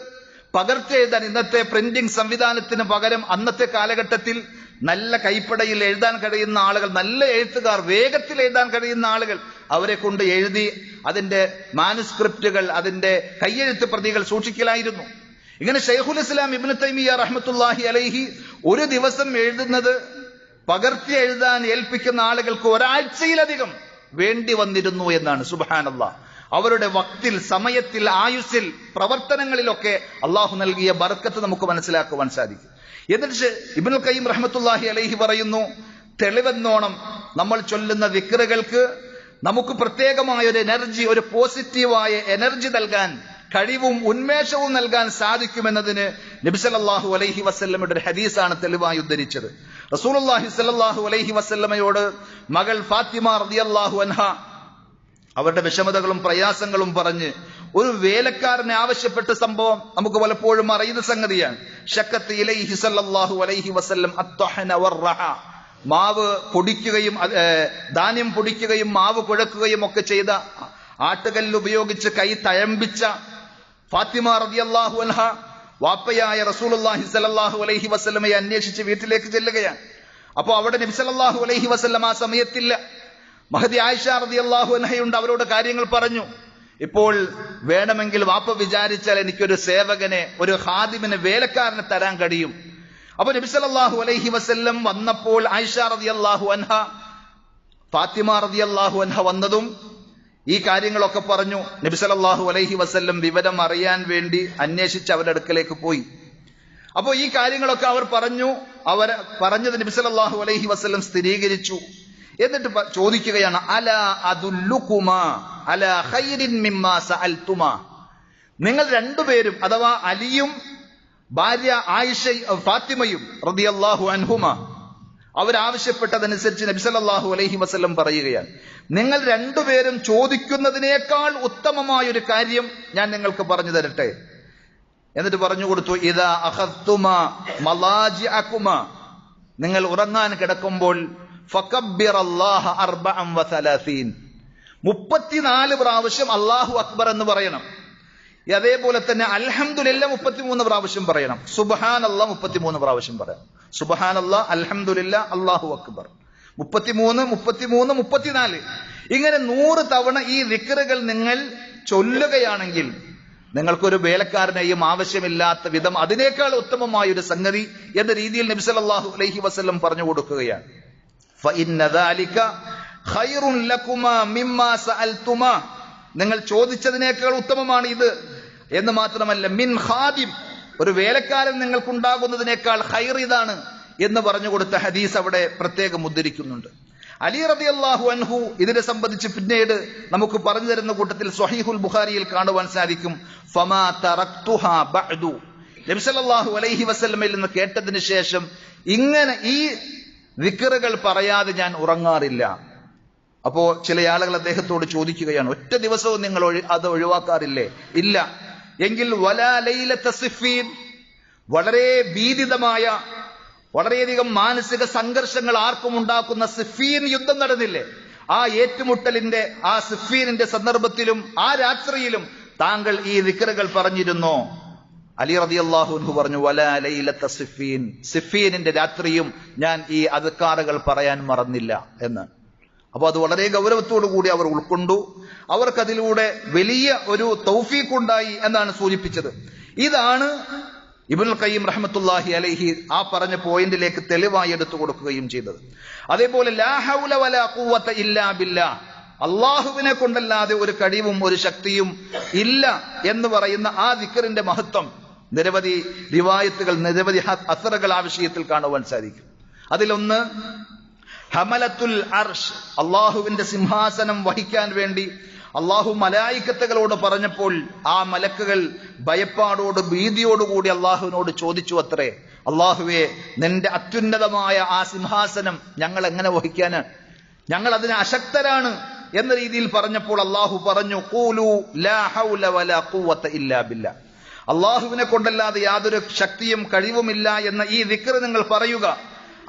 പകർത്തിയെഴുതാൻ, ഇന്നത്തെ പ്രിന്റിംഗ് സംവിധാനത്തിന് പകരം അന്നത്തെ കാലഘട്ടത്തിൽ നല്ല കൈപ്പടയിൽ എഴുതാൻ കഴിയുന്ന ആളുകൾ, നല്ല എഴുത്തുകാർ, വേഗത്തിൽ എഴുതാൻ കഴിയുന്ന ആളുകൾ, അവരെ കൊണ്ട് എഴുതി അതിന്റെ മാനുസ്ക്രിപ്റ്റുകൾ, അതിന്റെ കയ്യെഴുത്ത് പ്രതികൾ സൂക്ഷിക്കലായിരുന്നു. ഇങ്ങനെ ഷെയ്ഖുൽ ഇസ്ലാം ഇബ്നു തൈമിയ്യ റഹ്മത്തുള്ളാഹി അലൈഹി ഒരു ദിവസം എഴുതുന്നത് പകർത്തി എഴുതാൻ ഏൽപ്പിക്കുന്ന ആളുകൾക്ക് ഒരാഴ്ചയിലധികം വേണ്ടി വന്നിരുന്നു എന്നാണ്. സുബ്ഹാനല്ലാഹ്. അവരുടെ വക്തിൽ, സമയത്തിൽ, ആയുസ്സിൽ, പ്രവർത്തനങ്ങളിലൊക്കെ അള്ളാഹു നൽകിയ ബർക്കത്ത് നമുക്ക് മനസ്സിലാക്കുവാൻ സാധിക്കും. എന്നിട്ട് ഇബ്നുൽ ഖയ്യിം റഹ്മത്തുള്ളാഹി അലൈഹി പറയുന്നു, തെളിവെന്നോണം നമ്മൾ ചൊല്ലുന്ന ദിക്റുകൾക്ക് നമുക്ക് പ്രത്യേകമായ ഒരു എനർജി, ഒരു പോസിറ്റീവായ എനർജി നൽകാൻ, കഴിവും ഉന്മേഷവും നൽകാൻ സാധിക്കുമെന്നതിന് നബി സല്ലല്ലാഹു അലൈഹി വസല്ലമയുടെ ഒരു ഹദീസാണ് തെളിവായി ഉദ്ധരിച്ചത്. റസൂലുള്ളാഹി സ്വല്ലല്ലാഹു അലൈഹി വസല്ലമയോട് മകൾ ഫാത്തിമ റളിയല്ലാഹു അൻഹ അവരുടെ വിഷമതകളും പ്രയാസങ്ങളും പറഞ്ഞ് ഒരു വേലക്കാരനെ ആവശ്യപ്പെട്ട സംഭവം നമുക്ക് പലപ്പോഴും അറിയുന്ന സംഗതിയാണ്. ശക്കത്ത് ഇലൈഹി സല്ലല്ലാഹു അലൈഹി വസല്ലം അത്വഹന വർറഹ. മാവ് പൊടിക്കുകയും ധാന്യം പൊടിക്കുകയും മാവ് കുഴക്കുകയും ഒക്കെ ചെയ്ത, ആട്ടുകല്ല് ഉപയോഗിച്ച് കൈ തഴമ്പിച്ച ഫാത്തിമ റളിയല്ലാഹു അൻഹ വാപ്പയായ റസൂലുള്ളാഹി സ്വല്ലല്ലാഹു അലൈഹി വസല്ലമയെ അന്വേഷിച്ച് വീട്ടിലേക്ക് ചെല്ലുകയാണ്. അപ്പോൾ അവിടെ നബി സല്ലല്ലാഹു അലൈഹി വസല്ലം ആ സമയത്തില്ല. മഹദി ആയിഷ റളിയല്ലാഹു അൻഹയുണ്ട്, അവരോട് കാര്യങ്ങൾ പറഞ്ഞു. ഇപ്പോൾ വേണമെങ്കിൽ വാപ്പ വിചാരിച്ചാൽ എനിക്കൊരു സേവകനെ, ഒരു ഖാദിമിനെ, വേലക്കാരനെ തരാൻ കഴിയും. അപ്പൊ നബി സല്ലല്ലാഹു അലൈഹി വസല്ലം വന്നപ്പോൾ ആയിഷ റളിയല്ലാഹു അൻഹ, ഫാത്തിമ റളിയല്ലാഹു അൻഹ വന്നതും ഈ കാര്യങ്ങളൊക്കെ പറഞ്ഞു. നബി സല്ലല്ലാഹു അലൈഹി വസല്ലം വിവരം അറിയാൻ വേണ്ടി അന്വേഷിച്ച് അവരുടെ അടുക്കലേക്ക് പോയി. അപ്പോ ഈ കാര്യങ്ങളൊക്കെ അവർ പറഞ്ഞത് നബി സല്ലല്ലാഹു അലൈഹി വസല്ലം സ്ഥിരീകരിച്ചു. എന്നിട്ട് ചോദിക്കുകയാണ്, അലാ അദുല്ലുകുമാ അലാ ഖൈരിൻ മിമ്മാ സഅൽതുമാ. നിങ്ങൾ രണ്ടുപേരും, അഥവാ അലിയും ഭാര്യ ഫാത്തിമയും റളിയല്ലാഹു അൻഹുമാ, അവരാവശ്യപ്പെട്ടതനുസരിച്ച് നബി സല്ലല്ലാഹു അലൈഹി വസല്ലം പറയുകയാണ്, നിങ്ങൾ രണ്ടുപേരും ചോദിക്കുന്നതിനേക്കാൾ ഉത്തമമായ ഒരു കാര്യം ഞാൻ നിങ്ങൾക്ക് പറഞ്ഞു തരട്ടെ. എന്നിട്ട് പറഞ്ഞു കൊടുത്തു, ഇദാ അഖദ്തുമാ മലാജിഅകുമാ, നിങ്ങൾ ഉറങ്ങാൻ കിടക്കുമ്പോൾ ഫകബ്ബിറല്ലാഹ 34, 34 പ്രാവശ്യം അല്ലാഹു അക്ബർ എന്ന് പറയണം. അതേപോലെ തന്നെ അൽഹംദുലില്ലാ 33 പ്രാവശ്യം പറയണം. സുബ്ഹാനല്ലാഹ് 33 പ്രാവശ്യം പറയണം. സുബ്ഹാനല്ലാഹ്, അൽഹംദുലില്ലാ, അല്ലാഹു അക്ബർ 33, 33, 34, ഇങ്ങനെ 100 തവണ ഈ ദിക്റുകൾ നിങ്ങൾ ചൊല്ലുകയാണെങ്കിൽ നിങ്ങൾക്കൊരു വേലക്കാരനെയും ആവശ്യമില്ലാത്ത വിധം അതിനേക്കാൾ ഉത്തമമായ ഒരു സംഗതി എന്ന രീതിയിൽ നബി സല്ലല്ലാഹു അലൈഹി വസല്ലം പറഞ്ഞു കൊടുക്കുകയാണ്. ഫഇന്ന ദാലിക ഖൈറുൻ ലകുമാ മിമ്മാ സഅൽതുമാ, നിങ്ങൾ ചോദിച്ചതിനേക്കാൾ ഉത്തമമാണ് ഇത് എന്ന് മാത്രമല്ല, മിൻ ഖാദിം, ഒരു വേലക്കാരൻ നിങ്ങൾക്കുണ്ടാകുന്നതിനേക്കാൾ ഖൈർ ഇതാണ് എന്ന് പറഞ്ഞു കൊടുത്ത ഹദീസ് അവിടെ പ്രത്യേകം ഉദ്ധരിക്കുന്നുണ്ട്. അലി റളിയല്ലാഹു അൻഹു ഇതിനെ സംബന്ധിച്ച് പിന്നീട് നമുക്ക് പറഞ്ഞു തരുന്ന കൂട്ടത്തിൽ സ്വഹീഹുൽ ബുഖാരിയിൽ കാണുവാൻ സാധിക്കും, ഫമാ തറക്തുഹാ ബഅദു, നബി സല്ലല്ലാഹു അലൈഹി വസല്ലമയിൽ നിന്ന് കേട്ടതിന് ശേഷം ഇങ്ങനെ ഈ ദിക്റുകൾ പറയാതെ ഞാൻ ഉറങ്ങാറില്ല. അപ്പോ ചില ആളുകൾ അദ്ദേഹത്തോട് ചോദിക്കുകയാണ്, ഒറ്റ ദിവസവും നിങ്ങൾ അത് ഒഴിവാക്കാറില്ലേ? ഇല്ല. എങ്കിൽ വലാ ലൈലത സിഫീൻ, വളരെ ഭീതിതമായ, വളരെയധികം മാനസിക സംഘർഷങ്ങൾ ആർക്കും ഉണ്ടാക്കുന്ന സിഫീൻ യുദ്ധം നടന്നില്ലേ, ആ ഏറ്റുമുട്ടലിന്റെ, ആ സിഫീനിന്റെ സന്ദർഭത്തിലും ആ രാത്രിയിലും താങ്കൾ ഈ ദിക്റുകൾ പറഞ്ഞിരുന്നോ? അലി റളിയല്ലാഹു അൻഹു പറഞ്ഞു, വലാ ലൈലത സിഫീൻ, സിഫീനിന്റെ രാത്രിയും ഞാൻ ഈ അദ്കാറുകൾ പറയാൻ മറന്നില്ല എന്ന്. അപ്പൊ അത് വളരെ ഗൗരവത്തോടു കൂടി അവർ ഉൾക്കൊണ്ടു. അവർക്കതിലൂടെ വലിയ ഒരു തൗഫീഖ് ഉണ്ടായി എന്നാണ് സൂചിപ്പിച്ചത്. ഇതാണ് ഇബ്നുൽ ഖയ്യിം റഹ്മത്തുള്ളാഹി അലൈഹി ആ പറഞ്ഞ പോയിന്റിലേക്ക് തെളിവായി എടുത്തു കൊടുക്കുകയും ചെയ്തത്. അതേപോലെ ലാ ഹൗല വലാ ഖുവത ഇല്ലാ ബില്ലാ, അള്ളാഹുവിനെ കൊണ്ടല്ലാതെ ഒരു കഴിവും ഒരു ശക്തിയും ഇല്ല എന്ന് പറയുന്ന ആ ദിക്റിന്റെ മഹത്വം നിരവധി റിവായത്തുകൾ, നിരവധി അസറുകൾ ആ വിഷയത്തിൽ കാണുവാൻ സാധിക്കും. അതിലൊന്ന് ഹമലത്തുൽ അർഷ്, അള്ളാഹുവിന്റെ സിംഹാസനം വഹിക്കാൻ വേണ്ടി അള്ളാഹു മലായിക്കത്തുകളോട് പറഞ്ഞപ്പോൾ ആ മലക്കുകൾ ഭയപ്പാടോട് ഭീതിയോടുകൂടി അള്ളാഹുവിനോട് ചോദിച്ചു അത്രേ, അള്ളാഹുവേ, നിന്റെ അത്യുന്നതമായ ആ സിംഹാസനം ഞങ്ങൾ എങ്ങനെ വഹിക്കാന്, ഞങ്ങൾ അതിന് അശക്തരാണ് എന്ന രീതിയിൽ പറഞ്ഞപ്പോൾ അള്ളാഹു പറഞ്ഞു, ഖൂലു ലാ ഹൗല വലാ ഖുവത ഇല്ലാ ബില്ലാ, അള്ളാഹുവിനെ കൊണ്ടല്ലാതെ യാതൊരു ശക്തിയും കഴിവുമില്ല എന്ന ഈ ദിക്ർ നിങ്ങൾ പറയുക.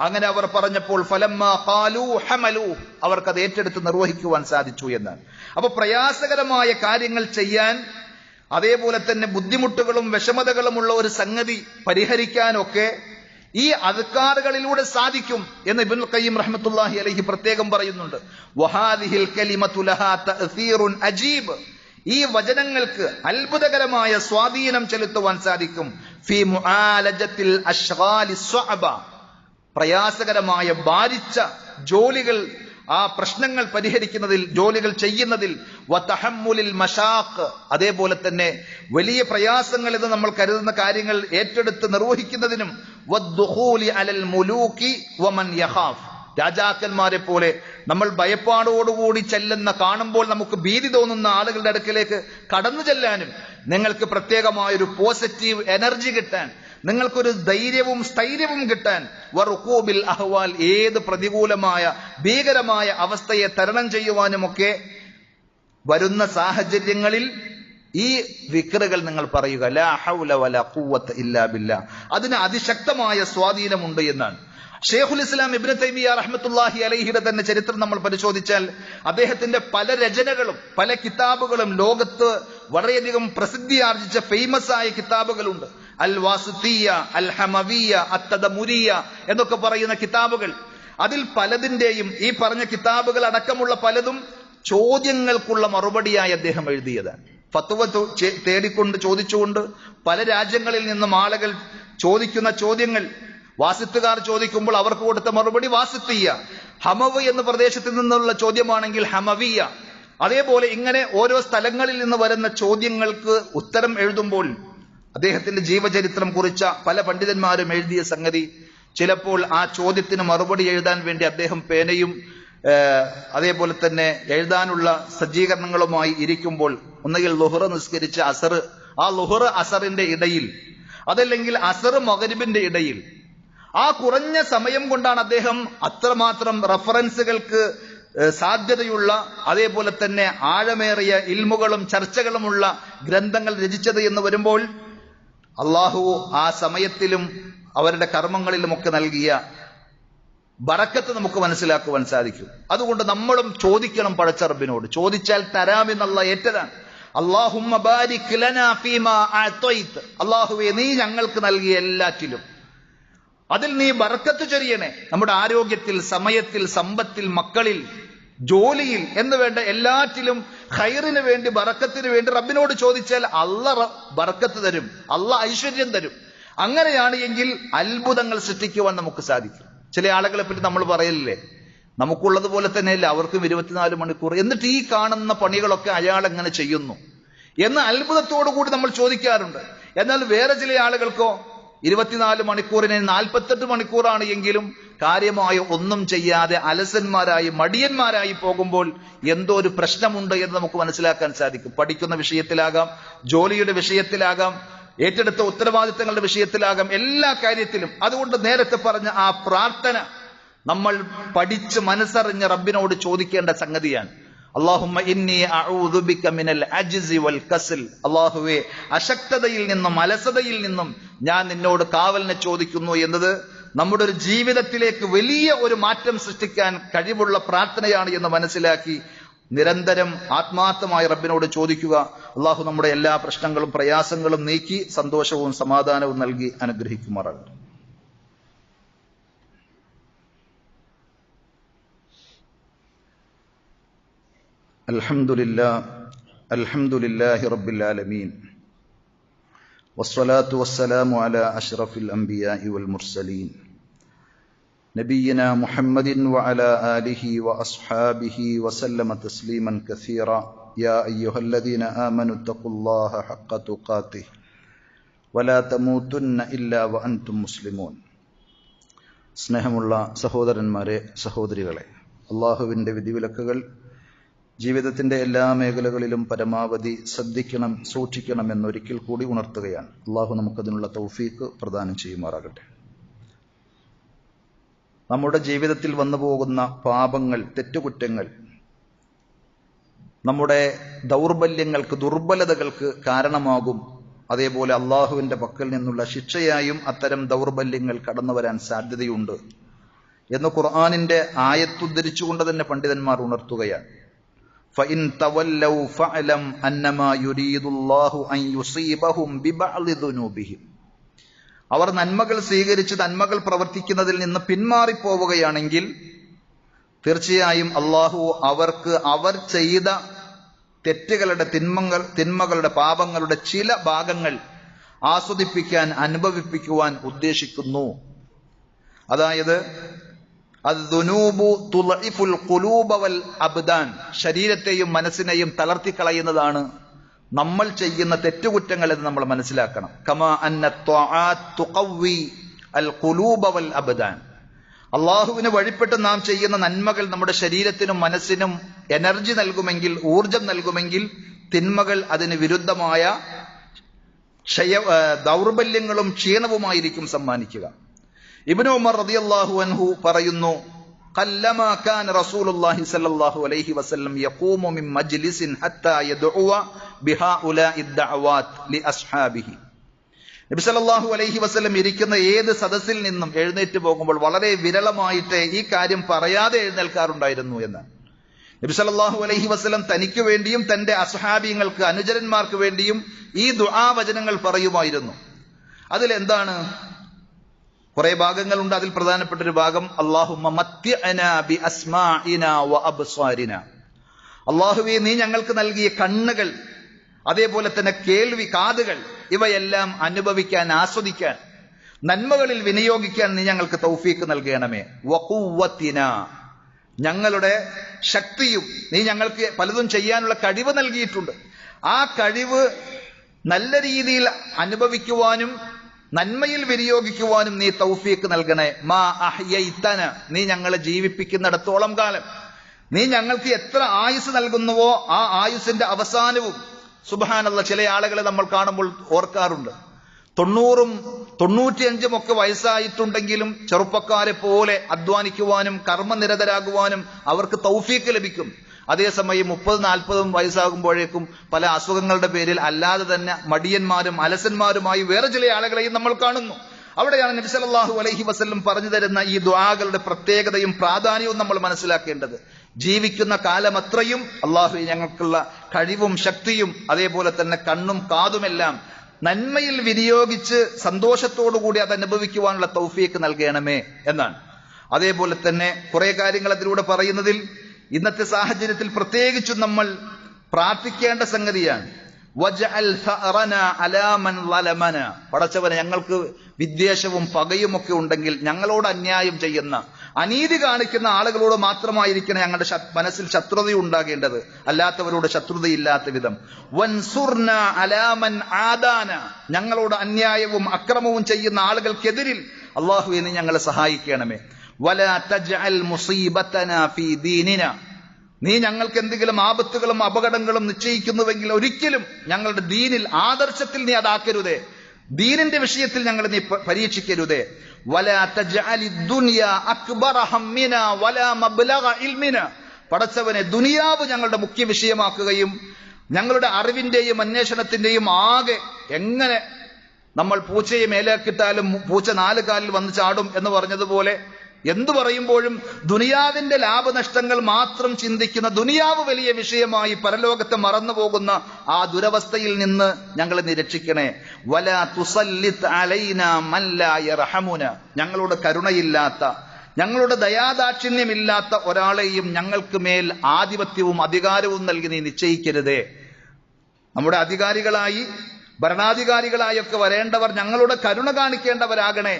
അങ്ങനെ അവർ പറഞ്ഞപ്പോൾ ഫലമ്മാ ഖാലൂ ഹമലൂ, അവർക്കത് ഏറ്റെടുത്ത് നിർവഹിക്കുവാൻ സാധിച്ചു എന്നാണ്. അപ്പൊ പ്രയാസകരമായ കാര്യങ്ങൾ ചെയ്യാൻ, അതേപോലെ തന്നെ ബുദ്ധിമുട്ടുകളും വിഷമതകളുമുള്ള ഒരു സംഗതി പരിഹരിക്കാനൊക്കെ ഈ അദ്കാറുകളിലൂടെ സാധിക്കും എന്ന് ഇബ്നുൽ ഖയ്യിം റഹ്മത്തുള്ളാഹി അലൈഹി പ്രത്യേകം പറയുന്നുണ്ട്. വഹാദിഹിൽ കലിമതു ലഹാ തഅ്സീറുൻ അജീബ്, ഈ വചനങ്ങൾക്ക് അത്ഭുതകരമായ സ്വാധീനം ചെലുത്തുവാൻ സാധിക്കും. ഫീ മുആലജത്തിൽ അശ്ഗാലിസ് സ്വഅബ, പ്രയാസകരമായ ഭാരിച്ച ജോലികൾ, ആ പ്രശ്നങ്ങൾ പരിഹരിക്കുന്നതിൽ, ജോലികൾ ചെയ്യുന്നതിൽ, വതഹമ്മുലിൽ മശാഖ്, അതേപോലെ തന്നെ വലിയ പ്രയാസങ്ങൾ എന്ന് നമ്മൾ കരുതുന്ന കാര്യങ്ങൾ ഏറ്റെടുത്ത് നിർവഹിക്കുന്നതിനും, വദ്ദുഖൂലി അലൽ മുലൂകി വമൻ യഖാഫ്, രാജാക്കന്മാരെ പോലെ നമ്മൾ ഭയപ്പാടോടുകൂടി ചെല്ലുന്ന, കാണുമ്പോൾ നമുക്ക് ഭീതി തോന്നുന്ന ആളുകളുടെ അടുക്കിലേക്ക് കടന്നു ചെല്ലാനും, നിങ്ങൾക്ക് പ്രത്യേകമായൊരു പോസിറ്റീവ് എനർജി കിട്ടാൻ, നിങ്ങൾക്കൊരു ധൈര്യവും സ്ഥൈര്യവും കിട്ടാൻ, വറുഖൂബിൽ അഹ്വാൽ, ഏത് പ്രതികൂലമായ ഭീകരമായ അവസ്ഥയെ തരണം ചെയ്യുവാനുമൊക്കെ വരുന്ന സാഹചര്യങ്ങളിൽ ഈ ദിക്റുകൾ നിങ്ങൾ പറയുക. ലാ ഹൗല വലാ ഖുവത ഇല്ലാ ബില്ലാ, അതിന് അതിശക്തമായ സ്വാധീനമുണ്ട് എന്നാണ്. ഷെയ്ഖുൽ ഇസ്ലാം ഇബ്നു തൈമിയ്യ റഹ്മത്തുള്ളാഹി അലൈഹിയുടെ തന്നെ ചരിത്രം നമ്മൾ പരിശോധിച്ചാൽ അദ്ദേഹത്തിന്റെ പല രചനകളും, പല കിതാബുകളും ലോകത്ത് വളരെയധികം പ്രസിദ്ധി ആർജിച്ച ഫേമസ് ആയ കിതാബുകളുണ്ട്. അൽ വാസിത്തിയ, അൽ ഹമവിയ, അത്തദമുരിയ എന്നൊക്കെ പറയുന്ന കിതാബുകൾ. അതിൽ പലതിന്റെയും, ഈ പറഞ്ഞ കിതാബുകൾ അടക്കമുള്ള പലതും ചോദ്യങ്ങൾക്കുള്ള മറുപടിയായി അദ്ദേഹം എഴുതിയതാണ്. ഫത്വ തേടിക്കൊണ്ട്, ചോദിച്ചുകൊണ്ട് പല രാജ്യങ്ങളിൽ നിന്നും ആളുകൾ ചോദിക്കുന്ന ചോദ്യങ്ങൾ, വാസിത്തുകാർ ചോദിക്കുമ്പോൾ അവർക്ക് കൊടുത്ത മറുപടി വാസിത്തിയ, ഹമവ് എന്ന പ്രദേശത്തിൽ നിന്നുള്ള ചോദ്യമാണെങ്കിൽ ഹമവിയ. അതേപോലെ ഇങ്ങനെ ഓരോ സ്ഥലങ്ങളിൽ നിന്ന് വരുന്ന ചോദ്യങ്ങൾക്ക് ഉത്തരം എഴുതുമ്പോൾ അദ്ദേഹത്തിന്റെ ജീവചരിത്രം കുറിച്ച പല പണ്ഡിതന്മാരും എഴുതിയ സംഗതി, ചിലപ്പോൾ ആ ചോദ്യത്തിന് മറുപടി എഴുതാൻ വേണ്ടി അദ്ദേഹം പേനയും അതേപോലെ തന്നെ എഴുതാനുള്ള സജ്ജീകരണങ്ങളുമായി ഇരിക്കുമ്പോൾ ഒന്നുകിൽ ളുഹ്ർ നിസ്കരിച്ച അസർ, ആ ളുഹ്ർ അസറിന്റെ ഇടയിൽ, അതല്ലെങ്കിൽ അസർ മഗ്രിബിന്റെ ഇടയിൽ, ആ കുറഞ്ഞ സമയം കൊണ്ടാണ് അദ്ദേഹം അത്രമാത്രം റഫറൻസുകൾക്ക് സാധ്യതയുള്ള, അതേപോലെ തന്നെ ആഴമേറിയ ഇൽമുകളും ചർച്ചകളുമുള്ള ഗ്രന്ഥങ്ങൾ രചിച്ചത് എന്ന് വരുമ്പോൾ അള്ളാഹു ആ സമയത്തിലും അവരുടെ കർമ്മങ്ങളിലുമൊക്കെ നൽകിയ ബറക്കത്ത് നമുക്ക് മനസ്സിലാക്കുവാൻ സാധിക്കും. അതുകൊണ്ട് നമ്മളും ചോദിക്കണം പടച്ച റബ്ബിനോട്. ചോദിച്ചാൽ തരാമെന്നുള്ള ഏറ്റതാണ്. അല്ലാഹുമ്മ ബാരിക് ലനാ ഫീമാ അഅതൈത, അല്ലാഹുവേ നീ ഞങ്ങൾക്ക് നൽകിയ എല്ലാറ്റിലും അതിൽ നീ ബറക്കത്ത് ചൊരിയണേ. നമ്മുടെ ആരോഗ്യത്തിൽ, സമയത്തിൽ, സമ്പത്തിൽ, മക്കളിൽ, ജോലിയിൽ എന്ന് വേണ്ട എല്ലാറ്റിലും ഖൈറിന് വേണ്ടി, ബറക്കത്തിന് വേണ്ടി റബ്ബിനോട് ചോദിച്ചാൽ അല്ലാഹ് ബറക്കത്ത് തരും, അല്ലാഹ് ഐശ്വര്യം തരും. അങ്ങനെയാണ് എങ്കിൽ അത്ഭുതങ്ങൾ സൃഷ്ടിക്കുവാൻ നമുക്ക് സാധിക്കും. ചില ആളുകളെ പറ്റി നമ്മൾ പറയലില്ലേ, നമുക്കുള്ളതുപോലെ തന്നെയല്ല അവർക്കും 24 മണിക്കൂർ, എന്നിട്ട് ഈ കാണുന്ന പണികളൊക്കെ അയാൾ എങ്ങനെ ചെയ്യുന്നു എന്ന് അത്ഭുതത്തോടു കൂടി നമ്മൾ ചോദിക്കാറുണ്ട്. എന്നാൽ വേറെ ചില ആളുകൾക്കോ 24 മണിക്കൂറിന് 48 മണിക്കൂറാണ് എങ്കിലും കാര്യമായ ഒന്നും ചെയ്യാതെ അലസന്മാരായി, മടിയന്മാരായി പോകുമ്പോൾ എന്തോ ഒരു പ്രശ്നമുണ്ട് എന്ന് നമുക്ക് മനസ്സിലാക്കാൻ സാധിക്കും. പഠിക്കുന്ന വിഷയത്തിലാകാം, ജോലിയുടെ വിഷയത്തിലാകാം, ഏറ്റെടുത്ത ഉത്തരവാദിത്തങ്ങളുടെ വിഷയത്തിലാകാം, എല്ലാ കാര്യത്തിലും. അതുകൊണ്ട് നേരത്തെ പറഞ്ഞ ആ പ്രാർത്ഥന നമ്മൾ പഠിച്ച് മനസ്സറിഞ്ഞ റബ്ബിനോട് ചോദിക്കേണ്ട സംഗതിയാണ്. അല്ലാഹുമ്മ ഇന്നി അഊദു ബിക മിനൽ അജ്സി വൽ കസൽ, അല്ലാഹുവേ അശക്തതയിൽ നിന്നും അലസതയിൽ നിന്നും ഞാൻ നിന്നോട് കാവലിനെ ചോദിക്കുന്നു എന്നത് നമ്മുടെ ഒരു ജീവിതത്തിലേക്ക് വലിയ ഒരു മാറ്റം സൃഷ്ടിക്കാൻ കഴിവുള്ള പ്രാർത്ഥനയാണ് എന്ന് മനസ്സിലാക്കി നിരന്തരം ആത്മാർത്ഥമായി റബ്ബിനോട് ചോദിക്കുക. അള്ളാഹു നമ്മുടെ എല്ലാ പ്രശ്നങ്ങളും പ്രയാസങ്ങളും നീക്കി സന്തോഷവും സമാധാനവും നൽകി അനുഗ്രഹിക്കുമാറാകട്ടെ. അൽഹംദുലില്ലാഹി റബ്ബിൽ ആലമീൻ വസ്സലാത്തു വസ്സലാമു അലാ അഷ്റഫിൽ അംബിയാഇ വൽ മുർസലീൻ നബിയിനാ മുഹമ്മദിൻ വഅലാ ആലിഹി വഅസ്ഹാബിഹി വസല്ലമ തസ്ലീമൻ കസീറ. യാ അയ്യുഹല്ലദീന ആമനു തഖുല്ലാഹ ഹഖ്ക തുഖാതിഹി വലാ തമൂതുന്ന ഇല്ലാ വഅൻതും മുസ്ലിമൂൻ. സ്നേഹമുള്ള സഹോദരന്മാരെ, സഹോദരികളെ, അള്ളാഹുവിൻ്റെ വിധിവിലക്കുകൾ ജീവിതത്തിന്റെ എല്ലാ മേഖലകളിലും പരമാവധി ശ്രദ്ധിക്കണം, സൂക്ഷിക്കണം എന്നൊരിക്കൽ കൂടി ഉണർത്തുകയാണ്. അള്ളാഹു നമുക്കതിനുള്ള തൗഫീക്ക് പ്രദാനം ചെയ്യുമാറാകട്ടെ. നമ്മുടെ ജീവിതത്തിൽ വന്നു പോകുന്ന പാപങ്ങൾ, തെറ്റുകുറ്റങ്ങൾ നമ്മുടെ ദൗർബല്യങ്ങൾക്ക്, ദുർബലതകൾക്ക് കാരണമാകും. അതേപോലെ അള്ളാഹുവിന്റെ പക്കൽ നിന്നുള്ള ശിക്ഷയായും അത്തരം ദൗർബല്യങ്ങൾ കടന്നു വരാൻ സാധ്യതയുണ്ട് എന്ന് ഖുർആനിന്റെ ആയത്തുദ്ധരിച്ചുകൊണ്ട് തന്നെ പണ്ഡിതന്മാർ ഉണർത്തുകയാണ്. فَإِن تَوَلَّوْا فَاعْلَمْ أَنَّمَا يُرِيدُ اللَّهُ أَن يُصِيبَهُم بِبَعْضِ ذُنُوبِهِمْ. അവർ നന്മകൾ സ്വീകരിച്ച് നന്മകൾ പ്രവർത്തിക്കുന്നതിൽ നിന്ന് പിന്മാറിപ്പോവുകയാണെങ്കിൽ തീർച്ചയായും അള്ളാഹു അവർക്ക് അവർ ചെയ്ത തെറ്റുകളുടെ, തിന്മകളുടെ, പാപങ്ങളുടെ ചില ഭാഗങ്ങൾ ആസ്വദിപ്പിക്കാൻ, അനുഭവിപ്പിക്കുവാൻ ഉദ്ദേശിക്കുന്നു. അതായത് ശരീരത്തെയും മനസ്സിനെയും തളർത്തിക്കളയുന്നതാണ് നമ്മൾ ചെയ്യുന്ന തെറ്റുകുറ്റങ്ങൾ എന്ന് നമ്മൾ മനസ്സിലാക്കണം. കമാ അന്ന ത്വആത് തുഖവ്വി അൽ ഖുലൂബ വൽ അബ്ദാൻ. അള്ളാഹുവിന് വഴിപ്പെട്ട് നാം ചെയ്യുന്ന നന്മകൾ നമ്മുടെ ശരീരത്തിനും മനസ്സിനും എനർജി നൽകുമെങ്കിൽ, ഊർജം നൽകുമെങ്കിൽ, തിന്മകൾ അതിന് വിരുദ്ധമായ ദൗർബല്യങ്ങളും ക്ഷീണവുമായിരിക്കും സമ്മാനിക്കുക. ഇബ്നു ഉമർ റളിയല്ലാഹു അൻഹു പറയുന്നു, ഖല്ലമാ കാന റസൂലുള്ളാഹി സ്വല്ലല്ലാഹു അലൈഹി വസല്ലം യഖൂമു മിൻ മജ്ലിസിൻ ഹത്താ യദ്ഉവ ബിഹാഉലാഇ ദഅവാത് ലി അസ്ഹാബിഹി. നബി സല്ലല്ലാഹു അലൈഹി വസല്ലം ഇരിക്കുന്ന ഏത് സദസ്സിൽ നിന്നും എഴുന്നേറ്റ് പോകുമ്പോൾ വളരെ വിരളമായിട്ട് ഈ കാര്യം പറയാതെ എഴുന്നേൽക്കാറുണ്ടായിരുന്നു എന്ന്. നബി സല്ലല്ലാഹു അലൈഹി വസല്ലം തനിക്ക് വേണ്ടിയും തന്റെ അസ്ഹാബിങ്ങൾക്ക്, അനുചരന്മാർക്ക് വേണ്ടിയും ഈ ദുആ വചനങ്ങൾ പറയുമായിരുന്നു. അതിലെന്താണ്? കുറെ ഭാഗങ്ങളുണ്ട്. അതിൽ പ്രധാനപ്പെട്ട ഒരു ഭാഗം അല്ലാഹുമ്മ മത്തിഅനാ ബി അസ്മാഇനാ വ അബ്സാരിനാ. അല്ലാഹുവേ നീ ഞങ്ങൾക്ക് നൽകിയ കണ്ണുകൾ, അതേപോലെ തന്നെ കേൾവി, കാതുകൾ, ഇവയെല്ലാം അനുഭവിക്കാൻ, ആസ്വദിക്കാൻ, നന്മകളിൽ വിനിയോഗിക്കാൻ നീ ഞങ്ങൾക്ക് തൗഫീക്ക് നൽകണമേ. വഖുവ്വത്തിനാ, ഞങ്ങളുടെ ശക്തിയും, നീ ഞങ്ങൾക്ക് പലതും ചെയ്യാനുള്ള കഴിവ് നൽകിയിട്ടുണ്ട്. ആ കഴിവ് നല്ല രീതിയിൽ അനുഭവിക്കുവാനും നന്മയിൽ വിനിയോഗിക്കുവാനും നീ തൗഫീക്ക് നൽകണേ. മാ അഹ്യൈതന, നീ ഞങ്ങളെ ജീവിപ്പിക്കുന്നിടത്തോളം കാലം, നീ ഞങ്ങൾക്ക് എത്ര ആയുസ് നൽകുന്നുവോ ആ ആയുസിന്റെ അവസാനവും. സുബ്ഹാനല്ലാഹ്, ചില ആളുകളെ നമ്മൾ കാണുമ്പോൾ ഓർക്കാറുണ്ട്, 90ഉം 95ഉം ഒക്കെ വയസ്സായിട്ടുണ്ടെങ്കിലും ചെറുപ്പക്കാരെ പോലെ അധ്വാനിക്കുവാനും കർമ്മനിരതരാകുവാനും അവർക്ക് തൗഫീക്ക് ലഭിക്കും. അതേസമയം 30-40 വയസ്സാകുമ്പോഴേക്കും പല അസുഖങ്ങളുടെ പേരിൽ അല്ലാതെ തന്നെ മടിയന്മാരും അലസന്മാരുമായി വേറെ ചില ആളുകളെയും നമ്മൾ കാണുന്നു. അവിടെയാണ് നബി സല്ലല്ലാഹു അലൈഹി വസല്ലം പറഞ്ഞു തരുന്ന ഈ ദുആകളുടെ പ്രത്യേകതയും പ്രാധാന്യവും നമ്മൾ മനസ്സിലാക്കേണ്ടത്. ജീവിക്കുന്ന കാലമത്രയും അള്ളാഹു ഞങ്ങൾക്കുള്ള കഴിവും ശക്തിയും അതേപോലെ തന്നെ കണ്ണും കാതുമെല്ലാം നന്മയിൽ വിനിയോഗിച്ച് സന്തോഷത്തോടുകൂടി അത് അനുഭവിക്കുവാനുള്ള തൗഫീക്ക് നൽകണമേ എന്നാണ്. അതേപോലെ തന്നെ കുറെ കാര്യങ്ങൾ അതിലൂടെ പറയുന്നതിൽ ഇന്നത്തെ സാഹചര്യത്തിൽ പ്രത്യേകിച്ചും നമ്മൾ പ്രാർത്ഥിക്കേണ്ട സംഗതിയാണ്. വജ്അൽ ഫഅറനാ അലാ മൻ ളലമന, പടച്ചവനെ ഞങ്ങൾക്ക് വിദ്വേഷവും പകയും ഒക്കെ ഉണ്ടെങ്കിൽ ഞങ്ങളോട് അന്യായം ചെയ്യുന്ന അനീതി കാണിക്കുന്ന ആളുകളോട് മാത്രമായിരിക്കണം ഞങ്ങളുടെ മനസ്സിൽ ശത്രുത ഉണ്ടാകേണ്ടത്, അല്ലാത്തവരോട് ശത്രുതയില്ലാത്ത വിധം. വൻസുർനാ അലാ മൻ ആദാന, ഞങ്ങളോട് അന്യായവും അക്രമവും ചെയ്യുന്ന ആളുകൾക്കെതിരിൽ അല്ലാഹുവേ നീ ഞങ്ങളെ സഹായിക്കണമേ. വലാ തജ്അൽ മുസീബതനാ ഫീ ദീനിനാ, നീ ഞങ്ങൾക്ക് എന്തെങ്കിലും ആപത്തുകളും അപകടങ്ങളും നിശ്ചയിക്കുന്നുവെങ്കിൽ ഒരിക്കലും ഞങ്ങളുടെ ദീനിൽ ആദർശത്തിൽ നീ അതാക്കരുതേ, ദീനിന്റെ വിഷയത്തിൽ ഞങ്ങൾ നീ പരീക്ഷിക്കരുതേ. വലാ തജ്അലിദ് ദുനിയാ അക്ബറ ഹമ്മിനാ വലാ മബ്ലഗ ഇൽമിനാ, പടച്ചവനെ ദുനിയാവ് ഞങ്ങളുടെ മുഖ്യ വിഷയമാക്കുകയും ഞങ്ങളുടെ അറിവിന്റെയും അന്വേഷണത്തിന്റെയും ആകെ എങ്ങനെ നമ്മൾ പൂച്ചയെ മേലേക്കിട്ടാലും പൂച്ച 4 കാലിൽ വന്ന് ചാടും എന്ന് പറഞ്ഞതുപോലെ എന്തു പറയുമ്പോഴും ദുനിയാവിന്റെ ലാഭനഷ്ടങ്ങൾ മാത്രം ചിന്തിക്കുന്ന, ദുനിയാവ് വലിയ വിഷയമായി പരലോകത്തെ മറന്നുപോകുന്ന ആ ദുരവസ്ഥയിൽ നിന്ന് ഞങ്ങളെ നീ രക്ഷിക്കണേ. വലാ തുസല്ലിത് അലൈനാ മൻ ലാ യർഹമുന, ഞങ്ങളോട് കരുണയില്ലാത്ത ഞങ്ങളുടെ ദയാദാക്ഷിണ്യമില്ലാത്ത ഒരാളെയും ഞങ്ങൾക്ക് മേൽ ആധിപത്യവും അധികാരവും നൽകി നീ നിശ്ചയിക്കരുതേ. നമ്മുടെ അധികാരികളായി ഭരണാധികാരികളായൊക്കെ വരേണ്ടവർ ഞങ്ങളുടെ കരുണ കാണിക്കേണ്ടവരാകണേ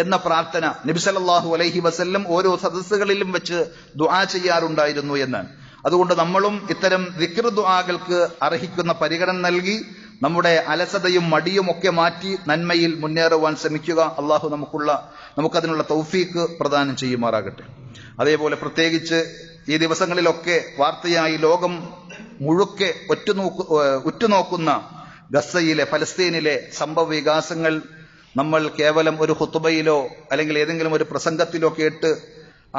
എന്ന പ്രാർത്ഥന നബി സല്ലല്ലാഹു അലൈഹി വസല്ലം ഓരോ സദസ്സുകളിലും വെച്ച് ദുആ ചെയ്യാറുണ്ടായിരുന്നു എന്നാണ്. അതുകൊണ്ട് നമ്മളും ഇത്തരം ദിക്ർ ദുആകൾക്ക് അർഹിക്കുന്ന പരിഗണന നൽകി നമ്മുടെ അലസതയും മടിയും ഒക്കെ മാറ്റി നന്മയിൽ മുന്നേറുവാൻ ശ്രമിക്കുക. അള്ളാഹു നമുക്കതിനുള്ള തൗഫീക്ക് പ്രദാനം ചെയ്യുമാറാകട്ടെ. അതേപോലെ പ്രത്യേകിച്ച് ഈ ദിവസങ്ങളിലൊക്കെ വാർത്തയായി ലോകം മുഴുക്കെ ഉറ്റുനോക്കുന്ന ഗസയിലെ ഫലസ്തീനിലെ സംഭവ വികാസങ്ങൾ നമ്മൾ കേവലം ഒരു ഖുതുബയിലോ അല്ലെങ്കിൽ ഏതെങ്കിലും ഒരു പ്രസംഗത്തിലോ കേട്ട്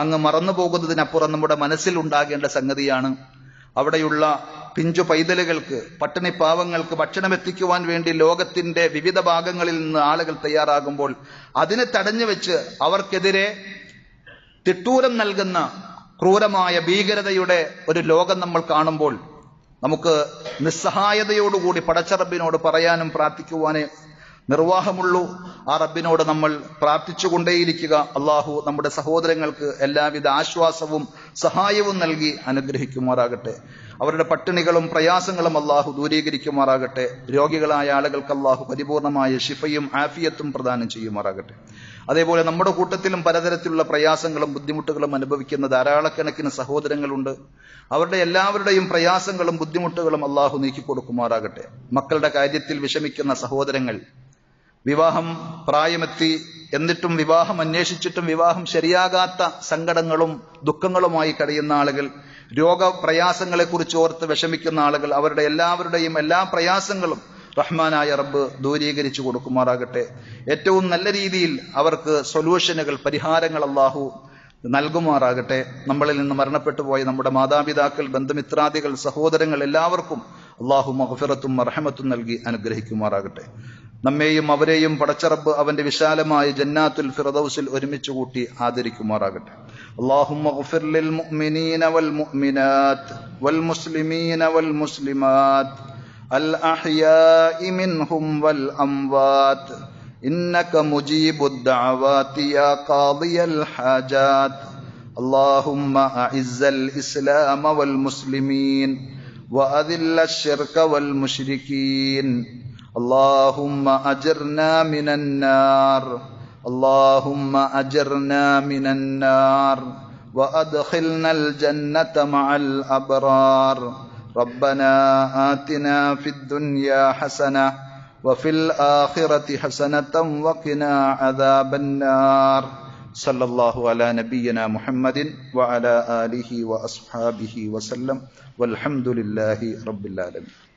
അങ്ങ് മറന്നു പോകുന്നതിനപ്പുറം നമ്മുടെ മനസ്സിൽ ഉണ്ടാകേണ്ട സംഗതിയാണ്. അവിടെയുള്ള പിഞ്ചു പൈതലുകൾക്ക്, പട്ടിണി പാവങ്ങൾക്ക് ഭക്ഷണം എത്തിക്കുവാൻ വേണ്ടി ലോകത്തിന്റെ വിവിധ ഭാഗങ്ങളിൽ നിന്ന് ആളുകൾ തയ്യാറാകുമ്പോൾ അതിനെ തടഞ്ഞു വെച്ച് അവർക്കെതിരെ തിട്ടൂരം നൽകുന്ന ക്രൂരമായ ഭീകരതയുടെ ഒരു ലോകം നമ്മൾ കാണുമ്പോൾ നമുക്ക് നിസ്സഹായതയോടുകൂടി പടച്ചറബിനോട് പറയാനും പ്രാർത്ഥിക്കുവാനേ നിർവാഹമുള്ളൂ. ആ റബ്ബിനോട് നമ്മൾ പ്രാർത്ഥിച്ചുകൊണ്ടേയിരിക്കുക. അള്ളാഹു നമ്മുടെ സഹോദരങ്ങൾക്ക് എല്ലാവിധ ആശ്വാസവും സഹായവും നൽകി അനുഗ്രഹിക്കുമാറാകട്ടെ. അവരുടെ പട്ടിണികളും പ്രയാസങ്ങളും അള്ളാഹു ദൂരീകരിക്കുമാറാകട്ടെ. രോഗികളായ ആളുകൾക്ക് അള്ളാഹു പരിപൂർണമായ ശിഫയും ആഫിയത്തും പ്രദാനം ചെയ്യുമാറാകട്ടെ. അതേപോലെ നമ്മുടെ കൂട്ടത്തിലും പലതരത്തിലുള്ള പ്രയാസങ്ങളും ബുദ്ധിമുട്ടുകളും അനുഭവിക്കുന്ന ധാരാളക്കണക്കിന് സഹോദരങ്ങളുണ്ട്. അവരുടെ എല്ലാവരുടെയും പ്രയാസങ്ങളും ബുദ്ധിമുട്ടുകളും അള്ളാഹു നീക്കിക്കൊടുക്കുമാറാകട്ടെ. മക്കളുടെ കാര്യത്തിൽ വിഷമിക്കുന്ന സഹോദരങ്ങൾ, വിവാഹം പ്രായമെത്തി എന്നിട്ടും വിവാഹം അന്വേഷിച്ചിട്ടും വിവാഹം ശരിയാകാത്ത സങ്കടങ്ങളും ദുഃഖങ്ങളുമായി കഴിയുന്ന ആളുകൾ, രോഗപ്രയാസങ്ങളെക്കുറിച്ച് ഓർത്ത് വിഷമിക്കുന്ന ആളുകൾ, അവരുടെ എല്ലാവരുടെയും എല്ലാ പ്രയാസങ്ങളും റഹ്മാനായ റബ്ബ് ദൂരീകരിച്ചു കൊടുക്കുമാറാകട്ടെ. ഏറ്റവും നല്ല രീതിയിൽ അവർക്ക് സൊല്യൂഷനുകൾ, പരിഹാരങ്ങൾ അള്ളാഹു നൽകുമാറാകട്ടെ. നമ്മളിൽ നിന്ന് മരണപ്പെട്ടു പോയ നമ്മുടെ മാതാപിതാക്കൾ, ബന്ധുമിത്രാദികൾ, സഹോദരങ്ങൾ എല്ലാവർക്കും അള്ളാഹു മഗ്ഫിറത്തും റഹ്മത്തും നൽകി അനുഗ്രഹിക്കുമാറാകട്ടെ. നമ്മെയും അവരെയും പടച്ചറബ് അവന്റെ വിശാലമായ ജന്നാത്തുൽ ഫിർദൗസിൽ ഒരുമിച്ച് കൂട്ടി ആദരിക്കുമാറാകട്ടെ. അല്ലാഹുമ്മ ഗ്ഫിർ ലിൽ മുഅ്മിനീന വൽ മുഅ്മിനാത്ത് വൽ മുസ്ലിമീന വൽ മുസ്ലിമാത്ത് അൽ അഹ്യാഇ മിൻഹും വൽ അംവാത്ത് ഇന്നക മുജീബുദ് ദഅവാതി യാ ഖാദിയൽ ഹാജാത്ത്. അല്ലാഹുമ്മ അഇസ്സൽ ഇസ്ലാമ വൽ മുസ്ലിമീൻ വഅദില്ല അശ്ശിർക വൽ മുശ്രികീൻ. اللهم أجرنا من النار اللهم أجرنا من النار وأدخلنا الجنة مع الأبرار. ربنا آتنا في الدنيا حسنة വഫിൽ ആഖിറതി ഹസനതൻ വഖിനാ അദാബന്നാർ. സല്ലല്ലാഹു അലാ നബിയ്യിനാ മുഹമ്മദിൻ വഅലാ ആലിഹി വഅസ്ഹാബിഹി വസല്ലം. വൽഹംദുലില്ലാഹി റബ്ബിൽ ആലമീൻ.